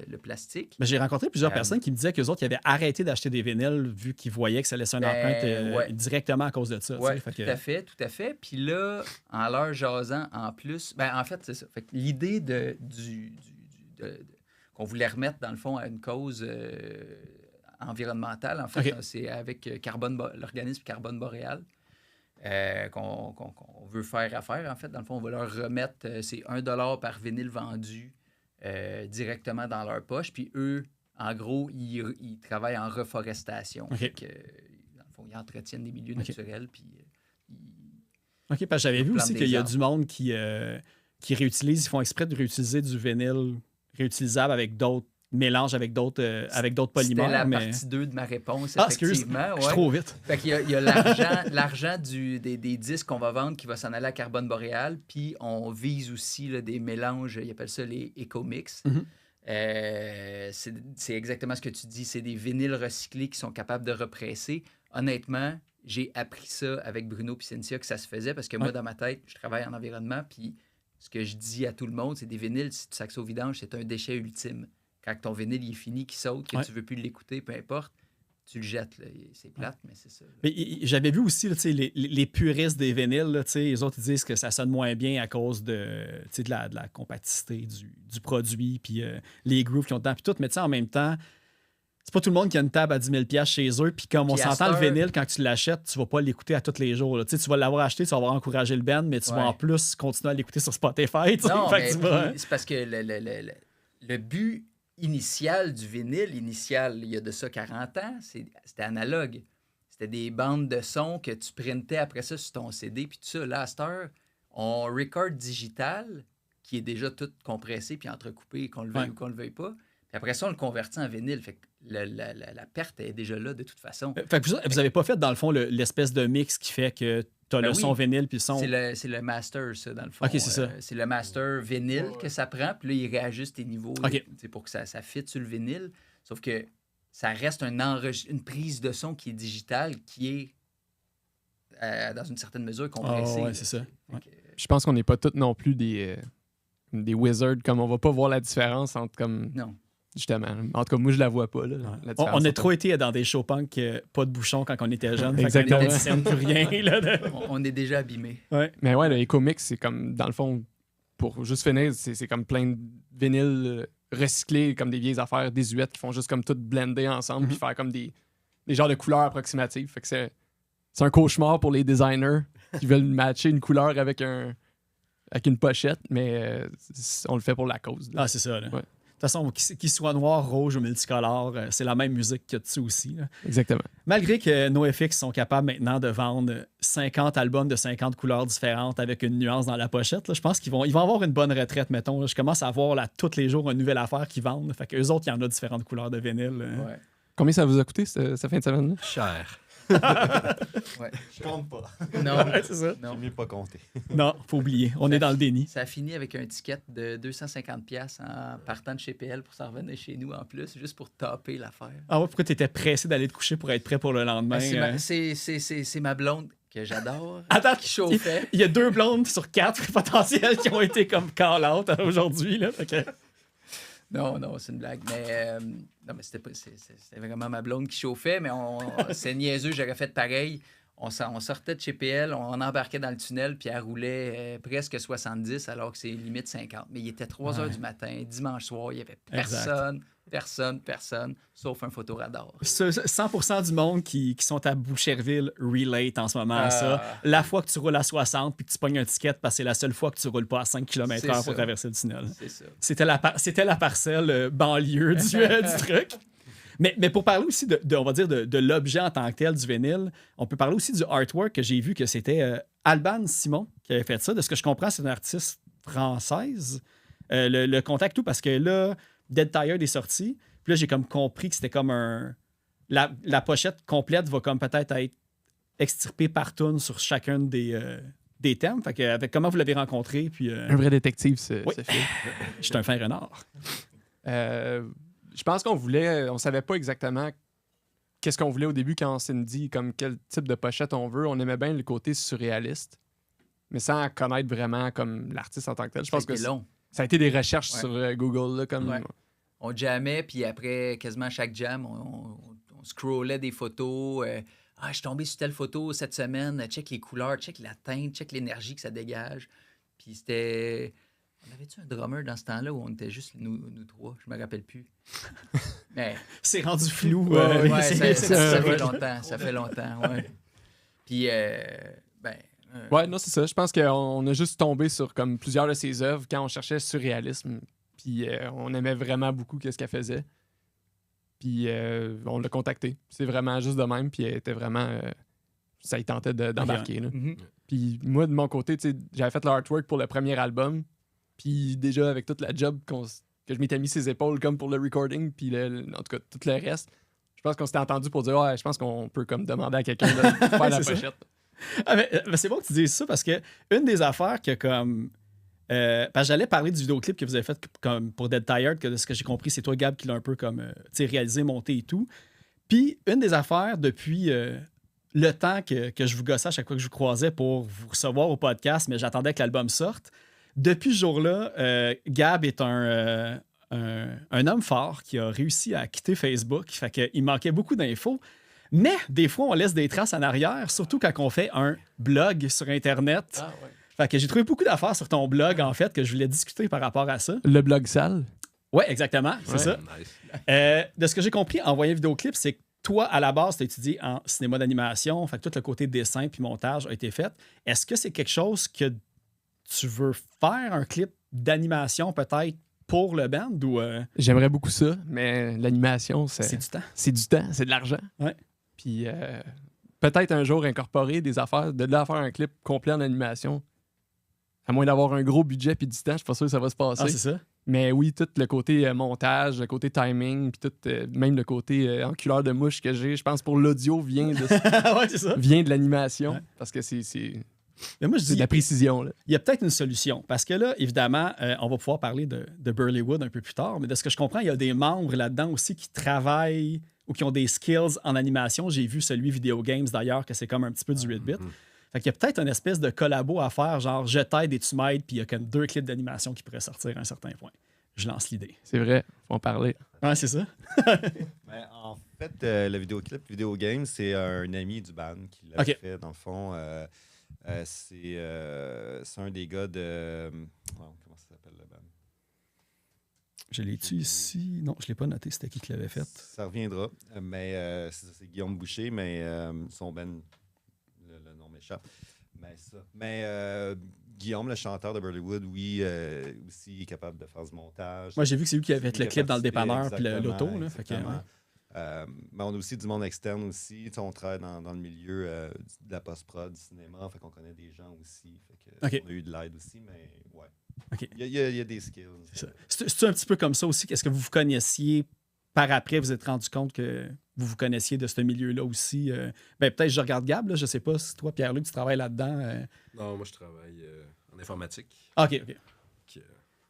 le plastique. Mais j'ai rencontré plusieurs Euh, personnes qui me disaient qu'eux autres, ils avaient arrêté d'acheter des vinyles vu qu'ils voyaient que ça laissait une Ben, empreinte ouais. directement à cause de ça. tu sais. Oui, Fait tout que- à fait, tout à fait. Puis là, en leur jasant en plus, ben en fait, c'est ça. Fait que l'idée qu'on voulait remettre, dans le fond, à une cause environnementale, en fait, OK. c'est avec l'organisme Carbone Boréal qu'on veut faire affaire, en fait. Dans le fond, on va leur remettre, c'est 1$ par vinyle vendu directement dans leur poche. Puis eux, en gros, ils travaillent en reforestation. OK. Fait que, dans le fond, ils entretiennent des milieux OK. naturels, puis OK, parce que j'avais vu Plante aussi des qu'il y a arbres. du monde qui réutilise, ils font exprès de réutiliser du vinyle réutilisable avec d'autres mélanges, avec d'autres C'était polymères. la mais... partie 2 de ma réponse, Ah, excuse, effectivement. je suis ouais. trop vite. Fait qu'il y a l'argent des disques qu'on va vendre qui va s'en aller à Carbone Boréal, puis on vise aussi là, des mélanges, ils appellent ça les éco-mix. Mhm. C'est exactement ce que tu dis, c'est des vinyles recyclés qui sont capables de represser. Honnêtement, j'ai appris ça avec Bruno et Cynthia que ça se faisait parce que moi, Ouais. dans ma tête, je travaille en environnement, puis ce que je dis à tout le monde, c'est des vinyles, si tu sacs ça au vidange, c'est un déchet ultime. Quand ton vinyle il est fini, qu'il saute, que Ouais. tu veux plus l'écouter, peu importe, tu le jettes. Là. C'est plate, mais c'est ça. Mais j'avais vu aussi là, tu sais, les puristes des vinyles, là, tu sais, les autres ils disent que ça sonne moins bien à cause de, tu sais, de la compacité du produit, puis les grooves qu'ils ont dedans, puis tout. Mais tu sais, en même temps, c'est pas tout le monde qui a une table à 10 000$ chez eux. Puis comme on Puis à s'entend, le cette heure- vinyle, quand tu l'achètes, tu vas pas l'écouter à tous les jours. là. Tu sais, tu vas l'avoir acheté, tu vas avoir encouragé le band, mais tu vas Ouais. en plus continuer à l'écouter sur Spotify. tu sais. Non, Fait que mais tu vas, puis, c'est parce que le but initial du vinyle, il y a de ça 40 ans, c'était analogue. C'était des bandes de son que tu printais après ça sur ton CD, puis tout ça. Là, à cette heure, on record digital, qui est déjà tout compressé puis entrecoupé, qu'on le veuille Ouais. ou qu'on le veuille pas. Puis après ça, on le convertit en vinyle. Fait que la perte est déjà là de toute façon. Fait que vous avez pas fait, dans le fond, l'espèce de mix qui fait que tu as Ben le oui. son vinyle puis le son. C'est le master, ça, dans le fond. OK, c'est ça. C'est le master vinyle que ça prend, puis là, il réajuste tes niveaux OK. tu sais, pour que ça fitte sur le vinyle. Sauf que ça reste une prise de son qui est digitale, qui est, dans une certaine mesure, compressée. Ah ouais, là, c'est ça. tu sais. Fait Ouais. que, Je pense qu'on n'est pas tous non plus des wizards, comme on va pas voir la différence entre comme. non. Justement. En tout cas, moi, je la vois pas. Là, la différence On a entre- trop été dans des show punk, pas de bouchon quand on était jeune. Exactement. Fait qu'on était plus rien. Là, On est déjà abîmé. Ouais. Mais ouais, le Eco-Mix, c'est comme, dans le fond, pour juste finir, c'est comme plein de vinyles recyclés, comme des vieilles affaires désuètes qui font juste comme tout blender ensemble, puis faire comme des genres de couleurs approximatives. Fait que c'est un cauchemar pour les designers qui veulent matcher une couleur avec une pochette, mais on le fait pour la cause. Là. Ah, c'est ça. Là. Ouais. De toute façon, qu'il soit noir, rouge ou multicolore, c'est la même musique qu'il y a dessus aussi. Là. Exactement. Malgré que NoFX sont capables maintenant de vendre 50 albums de 50 couleurs différentes avec une nuance dans la pochette, là, je pense qu'ils vont avoir une bonne retraite, mettons. Là. Je commence à voir là, tous les jours une nouvelle affaire qu'ils vendent. Fait qu'eux autres, il y en a différentes couleurs de vinyle. Ouais. Combien ça vous a coûté cette fin de semaine-là? Cher. Ouais. Je compte pas. Non, Ouais, c'est ça. non. J'ai mieux pas compter. Non, faut oublier. On est dans le déni. Ça a fini avec un ticket de 250$ en partant de chez PL pour s'en revenir chez nous en plus, juste pour taper l'affaire. Ah ouais, pourquoi t'étais pressé d'aller te coucher pour être prêt pour le lendemain? C'est ma blonde que j'adore Attends, qui chauffait. il y a 2 blondes sur 4 potentielles qui ont été comme call-out aujourd'hui. Là, fait que... Non, c'est une blague. Mais, non, mais c'était vraiment ma blonde qui chauffait, mais c'est niaiseux, j'aurais fait pareil. On sortait de chez PL, on embarquait dans le tunnel, puis elle roulait presque 70, alors que c'est limite 50. Mais il était 3 heures du matin, dimanche soir, il n'y avait personne, sauf un photoradar. 100% du monde qui sont à Boucherville relate en ce moment à ça. La fois que tu roules à 60 puis que tu pognes un ticket parce que c'est la seule fois que tu roules pas à 5 km/h pour traverser le tunnel. C'est ça. C'était la parcelle banlieue du truc. Mais pour parler aussi on va dire de l'objet en tant que tel du vinyle, on peut parler aussi du artwork que j'ai vu que c'était Alban Simon qui avait fait ça. De ce que je comprends, c'est une artiste française. Le contact tout parce que là, Dead Tired est sorti. Puis là, j'ai comme compris que c'était comme la pochette complète va comme peut-être être extirpée par tune sur chacun des thèmes. Fait que, avec comment vous l'avez rencontré, puis... Un vrai détective, ce oui. film. Je suis un fin renard. Je pense on savait pas exactement qu'est-ce qu'on voulait au début quand on s'est dit comme quel type de pochette on veut. On aimait bien le côté surréaliste, mais sans connaître vraiment comme l'artiste en tant que tel. Je pense que long. Ça a été des recherches sur Google. Là, comme... Ouais. On jammait, puis après, quasiment chaque jam, on scrollait des photos. Je suis tombé sur telle photo cette semaine. Check les couleurs, check la teinte, check l'énergie que ça dégage. Puis c'était... On avait-tu un drummer dans ce temps-là où on était juste nous trois? Je me rappelle plus. Mais... C'est rendu flou. Ça fait longtemps. Ça fait longtemps, ouais. Puis, ouais, non, c'est ça. Je pense qu'on a juste tombé sur comme plusieurs de ses œuvres quand on cherchait surréalisme. Puis on aimait vraiment beaucoup ce qu'elle faisait. Puis on l'a contacté. C'est vraiment juste de même. Puis elle était vraiment... ça y tentait d'embarquer. Là. Mm-hmm. Puis moi, de mon côté, j'avais fait l'artwork pour le premier album. Puis déjà, avec toute la job que je m'étais mis ses épaules comme pour le recording, puis en tout cas, tout le reste, je pense qu'on s'était entendu pour dire « Ouais, je pense qu'on peut comme demander à quelqu'un de faire la pochette. » mais c'est bon que tu dises ça parce que une des affaires que comme... parce que j'allais parler du vidéoclip que vous avez fait comme pour Dead Tired, que de ce que j'ai compris, c'est toi, Gab, qui l'a un peu comme réalisé, monté et tout. Puis une des affaires depuis le temps que je vous gossais à chaque fois que je vous croisais pour vous recevoir au podcast, mais j'attendais que l'album sorte. Depuis ce jour-là, Gab est un homme fort qui a réussi à quitter Facebook. Fait qu'il manquait beaucoup d'infos. Mais des fois, on laisse des traces en arrière, surtout quand on fait un blog sur Internet. Ah, ouais. Fait que j'ai trouvé beaucoup d'affaires sur ton blog, en fait, que je voulais discuter par rapport à ça. Le blog sale. Oui, exactement, c'est ça. Nice. De ce que j'ai compris en voyant vidéoclip, c'est que toi, à la base, tu as étudié en cinéma d'animation, fait que tout le côté dessin puis montage a été fait. Est-ce que c'est quelque chose que tu veux faire, un clip d'animation peut-être pour le band ou... J'aimerais beaucoup ça, mais l'animation, C'est du temps. c'est du temps, c'est de l'argent. Ouais. Puis peut-être un jour incorporer des affaires, de là faire un clip complet en animation. À moins d'avoir un gros budget puis du temps, je suis pas sûr que ça va se passer. Ah, c'est ça? Mais oui, tout le côté montage, le côté timing, puis tout, même le côté enculeur de mouche que j'ai, je pense pour l'audio vient de, Ouais, c'est ça. vient de l'animation. Ouais. Parce que c'est Mais moi, je de dis, la précision. Là. il y a peut-être une solution. Parce que là, évidemment, on va pouvoir parler de Burleywood un peu plus tard. Mais de ce que je comprends, il y a des membres là-dedans aussi qui travaillent ou qui ont des skills en animation. J'ai vu celui Video Games d'ailleurs, que c'est comme un petit peu du 8-bit. Fait qu'il y a peut-être une espèce de collabo à faire, genre je t'aide et tu m'aides, puis il y a comme 2 clips d'animation qui pourraient sortir à un certain point. Je lance l'idée. C'est vrai, faut en parler. Ouais, c'est ça. Ben, en fait, le vidéoclip Video Game, c'est un ami du band qui l'a fait, dans le fond. C'est un des gars de... comment ça s'appelle le band? Je l'ai-tu ici? Non, je ne l'ai pas noté. C'était qui l'avait fait? Ça reviendra. Mais c'est Guillaume Boucher, mais son band m'échappe. Mais Guillaume, le chanteur de Burleywood, oui, aussi il est capable de faire du montage. Moi, j'ai vu que c'est lui qui avait fait le clip dans le dépanneur puis l'auto. Là, fait que, mais on a aussi du monde externe aussi. Tu sais, on travaille dans le milieu de la post-prod, du cinéma. Fait qu'on connaît des gens aussi. Fait que on a eu de l'aide aussi, mais ouais. Okay. Il y a des skills. C'est un petit peu comme ça aussi. Est-ce que vous vous connaissiez par après, vous êtes rendu compte que vous vous connaissiez de ce milieu-là aussi? Peut-être je regarde Gab, là, je sais pas si toi, Pierre-Luc, tu travailles là-dedans. Non, moi, je travaille en informatique. OK.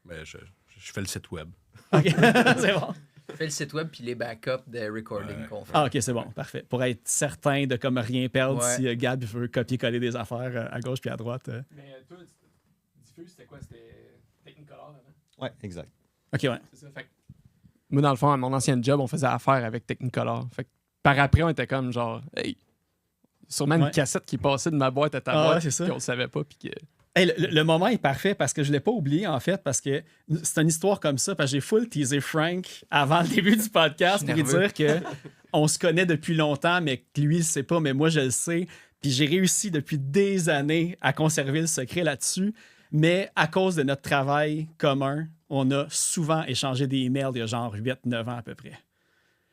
Mais je fais le site web. OK, c'est bon. Fais le site web puis les backups de recording qu'on fait. Ah, OK, c'est bon, parfait. Pour être certain de comme rien perdre si Gab veut copier-coller des affaires à gauche puis à droite. Mais toi, Diffuse, c'était quoi? C'était Technicolor avant? Ouais, exact. OK, ouais. C'est ça. Fait que moi, dans le fond, à mon ancien job, on faisait affaire avec Technicolor. Fait que par après, on était comme genre, hey, sûrement une cassette qui passait de ma boîte à ta boîte, c'est ça. qu'on le savait pas. Puis que... Hey, le moment est parfait parce que je ne l'ai pas oublié, en fait, parce que c'est une histoire comme ça. Parce que j'ai full teasé Frank avant le début du podcast pour lui dire qu'on se connaît depuis longtemps, mais que lui, il ne sait pas, mais moi, je le sais. Puis j'ai réussi depuis des années à conserver le secret là-dessus. Mais à cause de notre travail commun, on a souvent échangé des emails il y a genre 8-9 ans à peu près.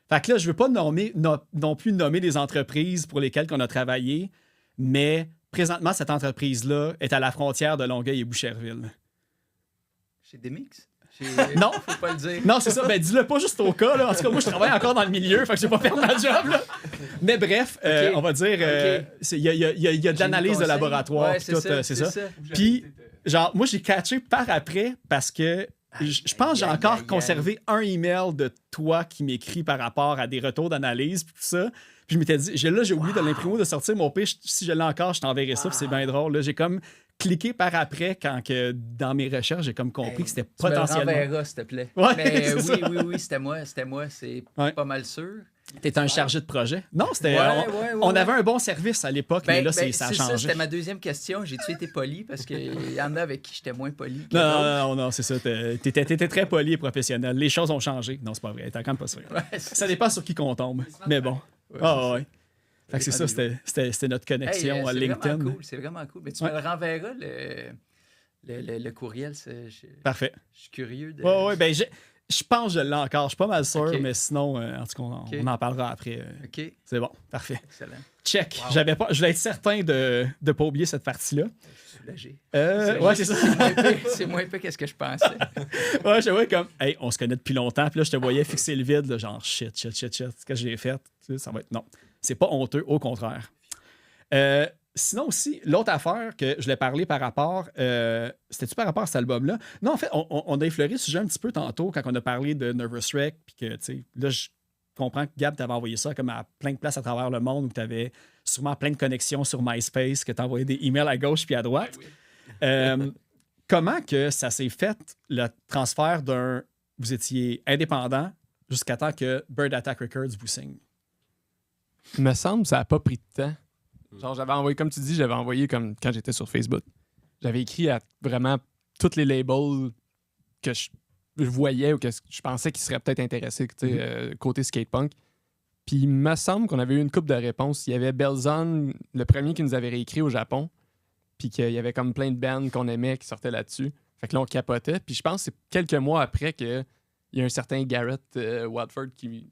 Fait que là, je ne veux pas non plus nommer des entreprises pour lesquelles on a travaillé, mais présentement, cette entreprise-là est à la frontière de Longueuil et Boucherville. Chez Demix? Non. Faut pas le dire. Non, c'est ça. Ben, dis-le pas juste au cas. Là. En tout cas, moi, je travaille encore dans le milieu, fait que j'ai pas fait ma job. Là. Mais bref, on va dire, il y a de l'analyse de laboratoire. Ouais, tout, c'est ça. Puis, genre, moi, j'ai catché par après parce que je pense que j'ai encore conservé un email de toi qui m'écrit par rapport à des retours d'analyse puis tout ça. Puis je m'étais dit, j'ai oublié de l'imprimer, de sortir mon pitch. Si je l'ai encore, je t'enverrai ça, puis c'est bien drôle. Là, j'ai comme cliqué par après quand que dans mes recherches, j'ai comme compris que c'était potentiellement... Tu me le renverras, s'il te plaît. Ouais, mais oui, c'était moi, c'est pas mal sûr. T'étais un chargé de projet? Non, c'était... Ouais, on avait un bon service à l'époque, mais là, ça a changé. Ça, c'était ma deuxième question. J'ai-tu été poli? Parce qu'il y en a avec qui j'étais moins poli. Non, c'est ça. T'étais très poli et professionnel. Les choses ont changé. Non, c'est pas vrai. T'es quand même pas sûr. Ça dépend sur qui qu'on tombe. Mais bon. Ouais. Fait que c'est ça, c'était notre connexion à LinkedIn. C'est vraiment cool. Mais tu me le renverras, le courriel. Parfait. Je suis curieux de... Ouais, ben je pense que je l'ai encore. Je suis pas mal sûr, mais sinon, en tout cas, on en parlera après. OK. C'est bon, parfait. Excellent. Check. Wow. Je voulais être certain de ne pas oublier cette partie-là. Je suis soulagé. Ouais, c'est ça. C'est moins peu qu'est-ce que je pensais. Ouais, je voyais comme, hey, on se connaît depuis longtemps. Puis là, je te voyais fixer le vide, là, genre, shit. Ce que j'ai fait, ça va être... Non, c'est pas honteux, au contraire. Sinon aussi, l'autre affaire que je l'ai parlé par rapport... C'était-tu par rapport à cet album-là? Non, en fait, on a effleuré ce sujet un petit peu tantôt quand on a parlé de Nervous Wreck. Puis que, tu sais, là, je comprends que Gab t'avait envoyé ça comme à plein de places à travers le monde où tu avais sûrement plein de connexions sur MySpace, que tu envoyais des emails à gauche puis à droite. Oui. Comment que ça s'est fait, le transfert d'un... Vous étiez indépendant jusqu'à temps que Bird Attack Records vous signe? Il me semble que ça n'a pas pris de temps. Genre, j'avais envoyé, comme tu dis, comme quand j'étais sur Facebook. J'avais écrit à vraiment tous les labels que je voyais ou que je pensais qu'ils seraient peut-être intéressés côté skatepunk. Puis il me semble qu'on avait eu une couple de réponses. Il y avait Belzon, le premier qui nous avait réécrit au Japon, puis qu'il y avait comme plein de bands qu'on aimait qui sortaient là-dessus. Fait que là, on capotait. Puis je pense que c'est quelques mois après qu'il y a un certain Garrett Watford qui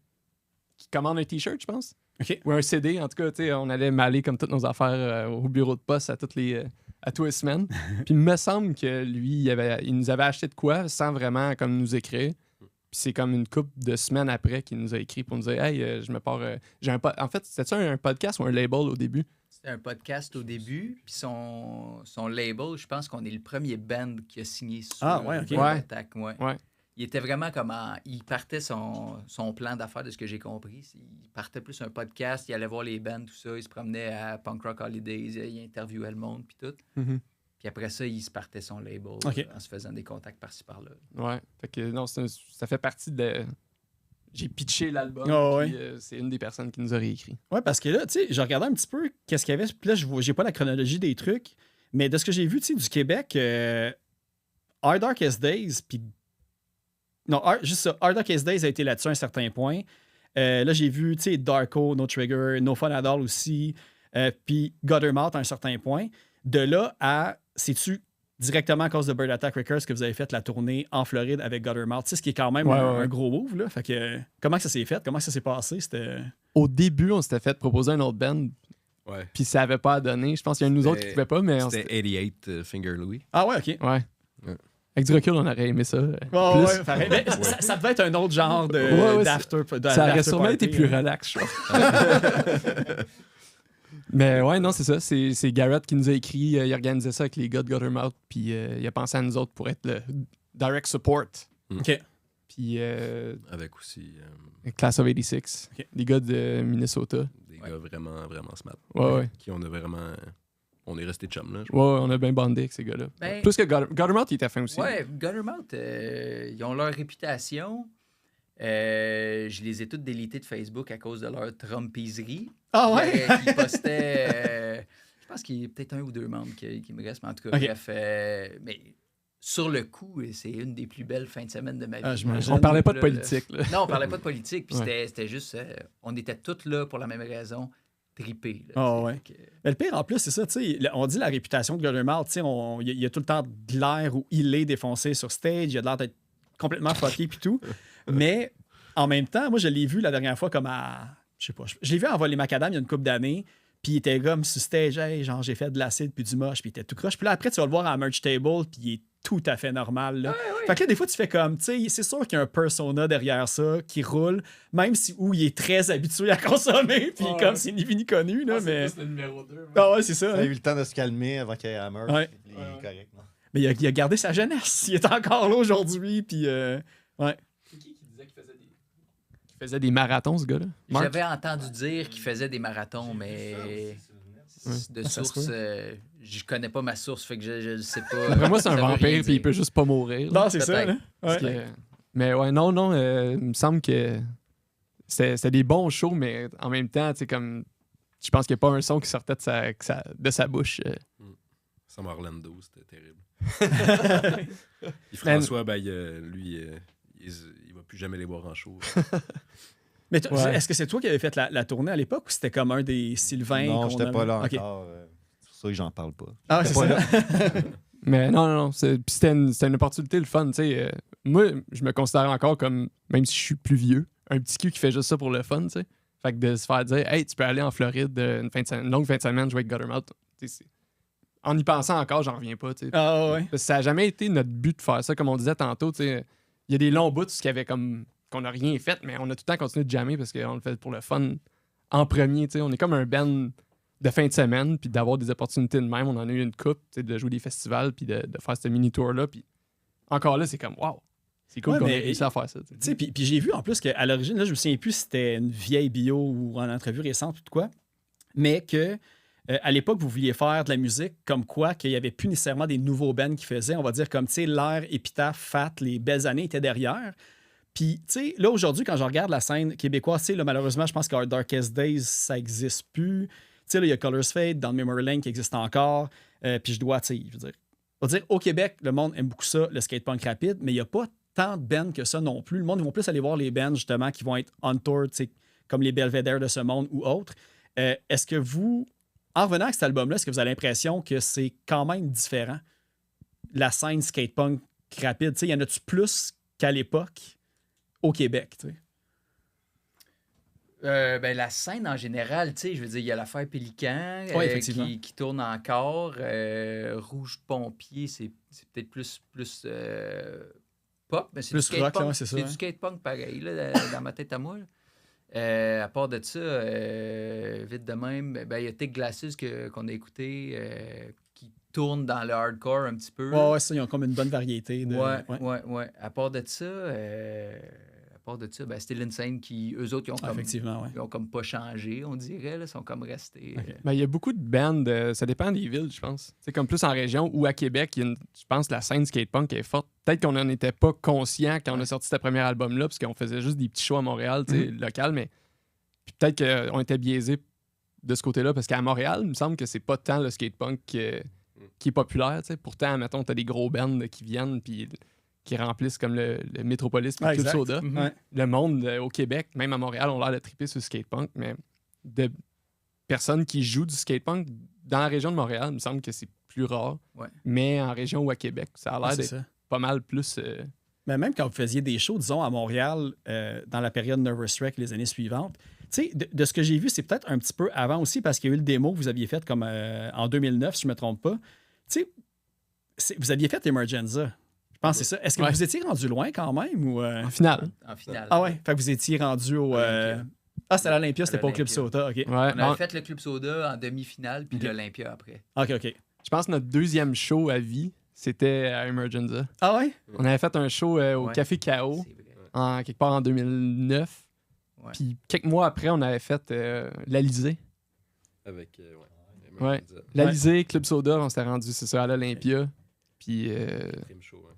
commande un T-shirt, je pense. Okay. Ou un CD. En tout cas, on allait m'aller comme toutes nos affaires au bureau de poste à tous les semaines. Puis il me semble que lui, il nous avait acheté de quoi sans vraiment comme nous écrire. Puis c'est comme une couple de semaines après qu'il nous a écrit pour nous dire « Hey, je me pars... En fait, c'était-tu un podcast ou un label au début? C'était un podcast au début. Puis son label, je pense qu'on est le premier band qui a signé sur Attack. Ouais. Il était vraiment comme il partait son plan d'affaires de ce que j'ai compris. Il partait plus un podcast, il allait voir les bands, tout ça. Il se promenait à Punk Rock Holidays, il interviewait le monde, puis tout. Mm-hmm. Puis après ça, il se partait son label en se faisant des contacts par-ci, par-là. Ouais. Fait que non, ça fait partie de... J'ai pitché l'album, puis c'est une des personnes qui nous a réécrit. Ouais, parce que là, tu sais, je regardais un petit peu qu'est-ce qu'il y avait. Puis là, j'ai pas la chronologie des trucs, mais de ce que j'ai vu, tu sais, du Québec, Hard Darkest Days, puis... Non, juste ça. Hard Darkest Days a été là-dessus à un certain point. Là, j'ai vu, tu sais, Darko, No Trigger, No Fun at All aussi. puis Guttermouth à un certain point. De là à, sais-tu directement à cause de Bird Attack Records que vous avez fait la tournée en Floride avec Guttermouth, ce qui est quand même un gros move. Là. Fait que, comment ça s'est fait? Comment ça s'est passé? Au début, on s'était fait proposer un autre band, puis ça n'avait pas à donner. Je pense qu'il y a un de nous autres qui ne pouvait pas, mais... C'était 88 Finger Louis. Ah ouais, OK. Ouais. Avec du recul, on aurait aimé ça. Ouais, pareil. Mais ça devait être un autre genre d'after. Ça aurait sûrement été plus relax, je crois. Mais ouais, non, c'est ça. C'est Garrett qui nous a écrit. Il organisait ça avec les gars de Guttermouth. Puis il a pensé à nous autres pour être le direct support. OK. Puis. Avec aussi. Class of 86. Okay. Les gars de Minnesota. Des gars vraiment, vraiment smart. Ouais. Qui on a vraiment. On est resté chum, là. Ouais, on a bien bandé avec ces gars-là. Plus que Guttermouth, il était fin aussi. Ouais, Guttermouth, ils ont leur réputation. Je les ai toutes délitées de Facebook à cause de leur trompiserie. Ah ouais? Qui postaient... je pense qu'il y a peut-être un ou deux membres qui me restent, mais en tout cas, bref. Mais sur le coup, c'est une des plus belles fins de semaine de ma vie. On parlait pas de politique. Là. Non, on parlait pas de politique. Puis c'était juste... on était tous là pour la même raison. Trippé. Mais le pire, en plus, c'est ça, tu sais, on dit la réputation de Guttermouth, tu sais, il y a tout le temps de l'air où il est défoncé sur stage, il a de l'air d'être complètement fucké puis tout. Mais en même temps, moi, je l'ai vu la dernière fois comme à... Je sais pas. Je l'ai vu en voler macadam il y a une couple d'années, puis il était comme sur stage, hey, genre, j'ai fait de l'acide puis du moche, puis il était tout croche. Puis là, après, tu vas le voir à merch table, puis il est tout à fait normal. Là. Fait que là, des fois, tu fais comme, tu sais, c'est sûr qu'il y a un persona derrière ça qui roule, même si où il est très habitué à consommer, puis comme c'est ni vu ni connu. Là, mais... C'est le numéro 2. Ah ouais, c'est ça. Il a eu le temps de se calmer avant qu'il y ait la merch. Ouais. Il est correct, non? Mais il a gardé sa jeunesse. Il est encore là aujourd'hui, puis ouais. C'est qui disait qu'il faisait des marathons, ce gars-là? J'avais entendu dire qu'il faisait des marathons, mais... De source, je connais pas ma source, fait que je le sais pas. Après moi, c'est un vampire, puis il peut juste pas mourir. Non, c'est ça. Là. Ouais. Mais ouais, non, il me semble que c'était des bons shows, mais en même temps, tu sais, comme. Je pense qu'il n'y a pas un son qui sortait de sa bouche. Sam Orlando, c'était terrible. Puis François, lui, il va plus jamais les voir en show. Mais est-ce que c'est toi qui avais fait la tournée à l'époque ou c'était comme un des Sylvains? Non, j'étais pas là okay. encore. C'est pour ça que j'en parle pas. Ah, c'est ça. Mais non. C'était une opportunité, le fun. Moi, je me considère encore comme, même si je suis plus vieux, un petit cul qui fait juste ça pour le fun. T'sais. Fait que de se faire dire, hey, tu peux aller en Floride une longue fin de semaine jouer avec Guttermouth. En y pensant encore, j'en reviens pas. Ah ouais. Ça n'a jamais été notre but de faire ça. Comme on disait tantôt, il y a des longs bouts qui avaient comme. Qu'on n'a rien fait, mais on a tout le temps continué de jammer parce qu'on le fait pour le fun en premier. On est comme un band de fin de semaine, puis d'avoir des opportunités de même. On en a eu une coupe, de jouer des festivals, puis de faire ce mini-tour-là. Puis encore là, c'est comme, wow, c'est cool qu'on ait réussi à faire ça. Puis j'ai vu en plus qu'à l'origine, là, je me souviens plus si c'était une vieille bio ou en entrevue récente ou de quoi, mais que à l'époque, vous vouliez faire de la musique comme quoi qu'il n'y avait plus nécessairement des nouveaux bands qui faisaient. On va dire comme, l'ère Épitaphe, Fat, les belles années étaient derrière. Puis, tu sais, là, aujourd'hui, quand je regarde la scène québécoise, tu sais, là, malheureusement, je pense qu'Our Darkest Days, ça n'existe plus. Tu sais, là, il y a Colors Fade, Down Memory Lane qui existe encore. Puis je dois, tu sais, je veux dire, on va dire, au Québec, le monde aime beaucoup ça, le skatepunk rapide, mais il n'y a pas tant de bands que ça non plus. Le monde, ils vont plus aller voir les bands, justement, qui vont être on tour, tu sais, comme les Belvedere de ce monde ou autres. Est-ce que vous, en revenant à cet album-là, est-ce que vous avez l'impression que c'est quand même différent, la scène skatepunk rapide? Tu sais, y en a-tu plus qu'à l'époque? Au Québec, tu sais. La scène en général, tu sais, je veux dire, il y a l'affaire Pélican qui tourne encore. Rouge Pompier, c'est peut-être plus pop, mais c'est plus du skate punk. c'est ça. C'est du skate punk pareil, là, dans ma tête à moi. À part de ça, vite de même, il y a Thick Glasses qu'on a écouté qui tourne dans le hardcore un petit peu. Ouais, ça, ils ont comme une bonne variété. Ouais. À part de ça, Still Insane qui, eux autres, ils ont comme pas changé, on dirait, là, sont comme restés. Okay. Il y a beaucoup de bands, ça dépend des villes, je pense. C'est comme plus en région ou à Québec, je pense que la scène skatepunk est forte. Peut-être qu'on n'en était pas conscient quand on a sorti ce premier album-là, parce qu'on faisait juste des petits shows à Montréal, local, mais puis peut-être qu'on était biaisés de ce côté-là, parce qu'à Montréal, il me semble que c'est pas tant le skatepunk qui est populaire. T'sais. Pourtant, mettons, t'as des gros bands qui viennent puis qui remplissent comme le Métropolis et Club Soda. Mm-hmm. Le monde au Québec, même à Montréal, on a l'air de triper sur le skatepunk, mais personnes qui jouent du skatepunk dans la région de Montréal. Il me semble que c'est plus rare. Ouais. Mais en région ou à Québec, ça a l'air c'est d'être ça. pas mal plus... Mais même quand vous faisiez des shows, disons, à Montréal, dans la période Nervous Wreck les années suivantes, tu sais, de ce que j'ai vu, c'est peut-être un petit peu avant aussi, parce qu'il y a eu le démo que vous aviez fait comme en 2009, si je ne me trompe pas. Tu sais, vous aviez fait Emergenza. Je pense que c'est ça. Est-ce que Ouais. vous étiez rendu loin quand même? Ou, En finale. En finale. Ah ouais? Fait que vous étiez rendu au... Olympia. Ah, c'était à l'Olympia, c'était À pas au Club l'Olympia. Soda. OK. Ouais, On avait non, fait le Club Soda en demi-finale, puis Ok. l'Olympia après. OK. je pense que notre deuxième show à vie, c'était à Emergenza. Ah ouais? On avait fait un show au Ouais. Café K.O. C'est vrai. Quelque part en 2009. Ouais. Puis quelques mois après, on avait fait l'Alizé. Avec. Ouais. L'Alizé, Club Soda, on s'était rendu, c'est ça, à l'Olympia. Puis Quatrième show, hein.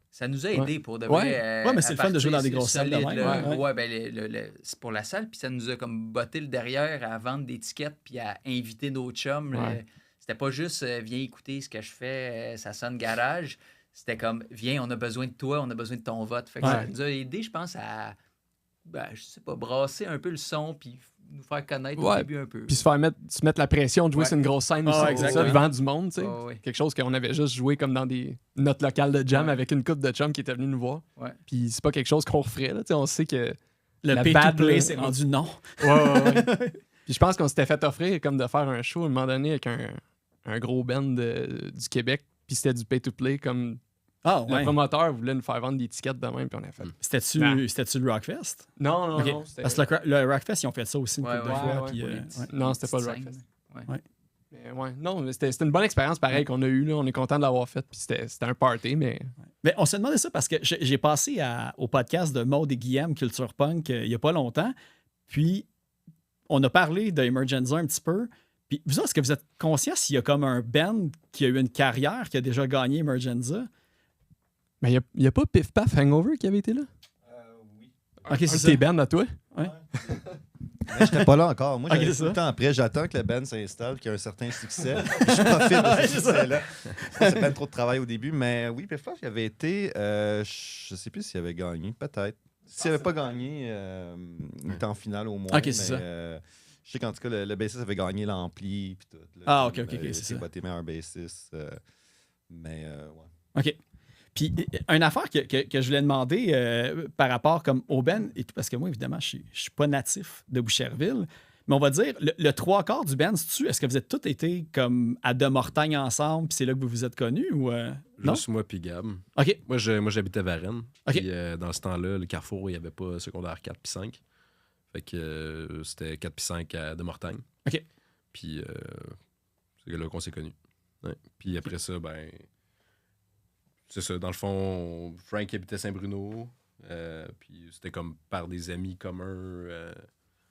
Ça nous a aidé pour de Ouais. vrai. Ouais, mais c'est à le fun de jouer dans des partir grosses salles de solide, même, là. ouais. Ouais, ben c'est pour la salle, puis ça nous a comme botté le derrière à vendre des tickets puis à inviter nos chums. Ouais. C'était pas juste viens écouter ce que je fais, ça sonne garage. C'était comme viens, on a besoin de toi, on a besoin de ton vote. Fait que ça Ouais. nous a aidé, je pense, à je sais pas, brasser un peu le son puis nous faire connaître au Ouais. début un peu. puis se mettre la pression de jouer Ouais. sur une grosse scène Ah, aussi, exact, ça, ouais. devant du monde, tu sais. Ouais, ouais. Quelque chose qu'on avait juste joué comme dans des notes locales de jam Ouais. avec une couple de chums qui étaient venus nous voir. Ouais. Puis c'est pas quelque chose qu'on referait, là, tu sais, on sait que... Le La pay-to-play, bad, c'est rendu non. Ouais. Puis je pense qu'on s'était fait offrir comme de faire un show à un moment donné avec un gros band du Québec, puis c'était du pay-to-play, comme Ah le ouais. promoteur voulait nous faire vendre des tickets de même, puis on a fait... C'était-tu le Rockfest? Non, Ok. non, c'était... Parce que le Rockfest, ils ont fait ça aussi une Ouais, couple de ouais, fois. ouais, puis, pour les ouais. petits- Non, les c'était pas le petites Rockfest. scènes. Ouais. Mais ouais, non, mais c'était une bonne expérience pareil qu'on a eue, là. On est content de l'avoir faite, puis c'était un party, mais... Mais on s'est demandé ça parce que j'ai passé au podcast de Maud et Guillaume, Culture Punk, il n'y a pas longtemps. Puis, on a parlé de Emergenza un petit peu. Puis, vous, est-ce que vous êtes conscient s'il y a comme un band qui a eu une carrière, qui a déjà gagné Emergenza? Mais il n'y a pas Piff Paf Hangover qui avait été là? Oui. OK, Un c'est de ça. tes bands à toi? Mais j'étais pas là encore. Moi, Ok, j'arrive c'est tout le ça. temps après. J'attends que le band s'installe, qu'il y ait un certain succès. Puis je profite de ce succès-là. C'est pas trop de travail au début. Mais oui, Piff Paf, il avait été... je sais plus s'il avait gagné. Peut-être. S'il n'avait pas gagné, il était en finale au moins. Ok, c'est ça. Je sais qu'en tout cas, le bassiste avait gagné l'ampli. Puis tout. Là, Ah, ok, c'est c'est ça. pas tes meilleurs bassistes. Mais ouais. OK. Puis, une affaire que je voulais demander par rapport comme au band, et tout, parce que moi, évidemment, je suis pas natif de Boucherville, mais on va dire, le trois quarts du band, est-ce que vous êtes tous été comme à De Mortagne ensemble, puis c'est là que vous vous êtes connus, ou non? Juste moi puis Gab. OK. Moi, j'habitais Varennes. OK. Puis dans ce temps-là, le Carrefour, il n'y avait pas secondaire 4 puis 5. Fait que c'était 4 puis 5 à De Mortagne. OK. Puis c'est là qu'on s'est connus. Ouais. Puis après ça, ben... C'est ça. Dans le fond, Frank habitait Saint-Bruno. Puis c'était comme par des amis communs.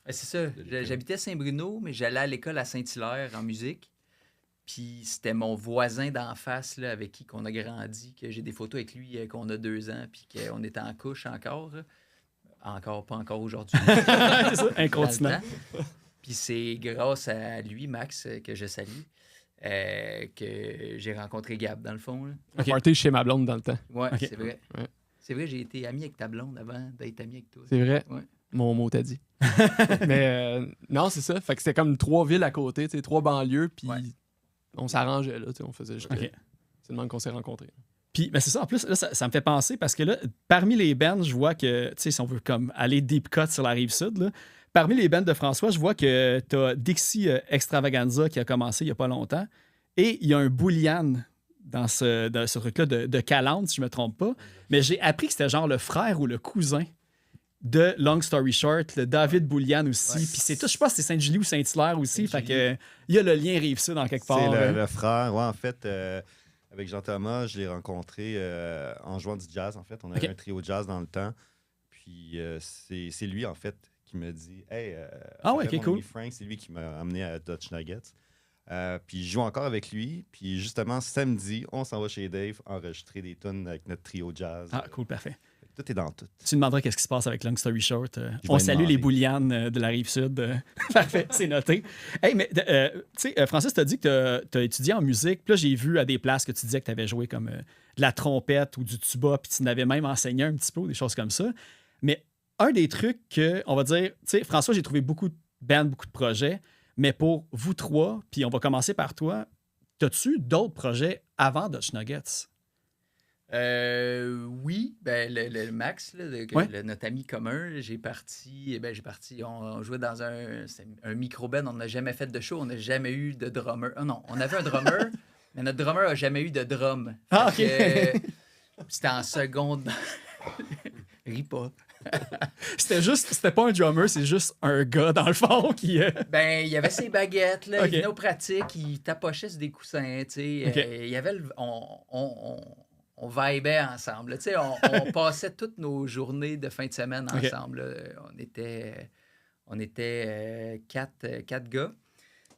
C'est ça. J'habitais Saint-Bruno, mais j'allais à l'école à Saint-Hilaire en musique. Puis c'était mon voisin d'en face là, avec qui qu'on a grandi, que j'ai des photos avec lui qu'on a 2 ans, puis qu'on était en couche encore. Encore, pas encore aujourd'hui. C'est ça, incontinent. Dans le temps. Puis c'est grâce à lui, Max, que je salue, que j'ai rencontré Gab, dans le fond. Là. OK. Party chez ma blonde dans le temps. Ouais, OK. c'est vrai. Ouais. C'est vrai, j'ai été ami avec ta blonde avant d'être ami avec toi. C'est vrai. Ouais. Mon mot t'a dit. Mais non, c'est ça. Fait que c'était comme 3 villes à côté, 3 banlieues, puis Ouais. on s'arrangeait, là. On faisait juste. OK. C'est le même qu'on s'est rencontrés. Puis, ben c'est ça. En plus, là, ça me fait penser parce que là, parmi les bands, je vois que, tu sais, si on veut comme aller deep cut sur la rive sud, là, parmi les bands de François, je vois que tu as Dixie Extravaganza qui a commencé il n'y a pas longtemps. Et il y a un Boulian dans ce truc-là de Calandre, si je ne me trompe pas. Mais j'ai appris que c'était genre le frère ou le cousin de Long Story Short, le David Boulian aussi. Ouais. Puis c'est tout, je sais pas si c'est Sainte-Julie ou Saint-Hilaire aussi. Fait Sainte-Julie. que il y a le lien rive sud en quelque part. C'est le frère. Ouais, en fait, avec Jean-Thomas, je l'ai rencontré en jouant du jazz, en fait. On avait OK. un trio jazz dans le temps. Puis c'est lui, en fait, qui me dit Hey, Ah ouais, appelle ok, mon cool. ami Frank, c'est lui qui m'a amené à Dutch Nuggets. Puis je joue encore avec lui. Puis justement, samedi, on s'en va chez Dave enregistrer des tunes avec notre trio jazz. Ah, cool, parfait. Tout est dans tout. Tu demanderas qu'est-ce qui se passe avec Long Story Short. Je On vais salue demander. les Boulianes de la Rive-Sud. Parfait, c'est noté. Hey, mais tu sais, Francis, t'as dit que tu as étudié en musique. Puis là, j'ai vu à des places que tu disais que tu avais joué comme de la trompette ou du tuba, puis tu n'avais même enseigné un petit peu ou des choses comme ça. Mais un des trucs que, on va dire, tu sais, François, j'ai trouvé beaucoup de bands, beaucoup de projets. Mais pour vous trois, puis on va commencer par toi, t'as-tu d'autres projets avant Dutch Nuggets? Oui, ben le Max, là, notre ami commun, j'ai parti, on jouait dans un micro-band, on n'a jamais fait de show, on n'a jamais eu de drummer. Ah non, on avait un drummer, mais notre drummer n'a jamais eu de drum. OK. C'était en seconde. Ris pas. C'était pas un drummer, c'est juste un gars, dans le fond, qui... Ben, il y avait ses baguettes, là, OK. il venait aux pratiques, il tapochait sur des coussins, tu sais. OK. Il y avait on vibait ensemble, tu sais. On passait toutes nos journées de fin de semaine OK. ensemble. Là. On était quatre gars.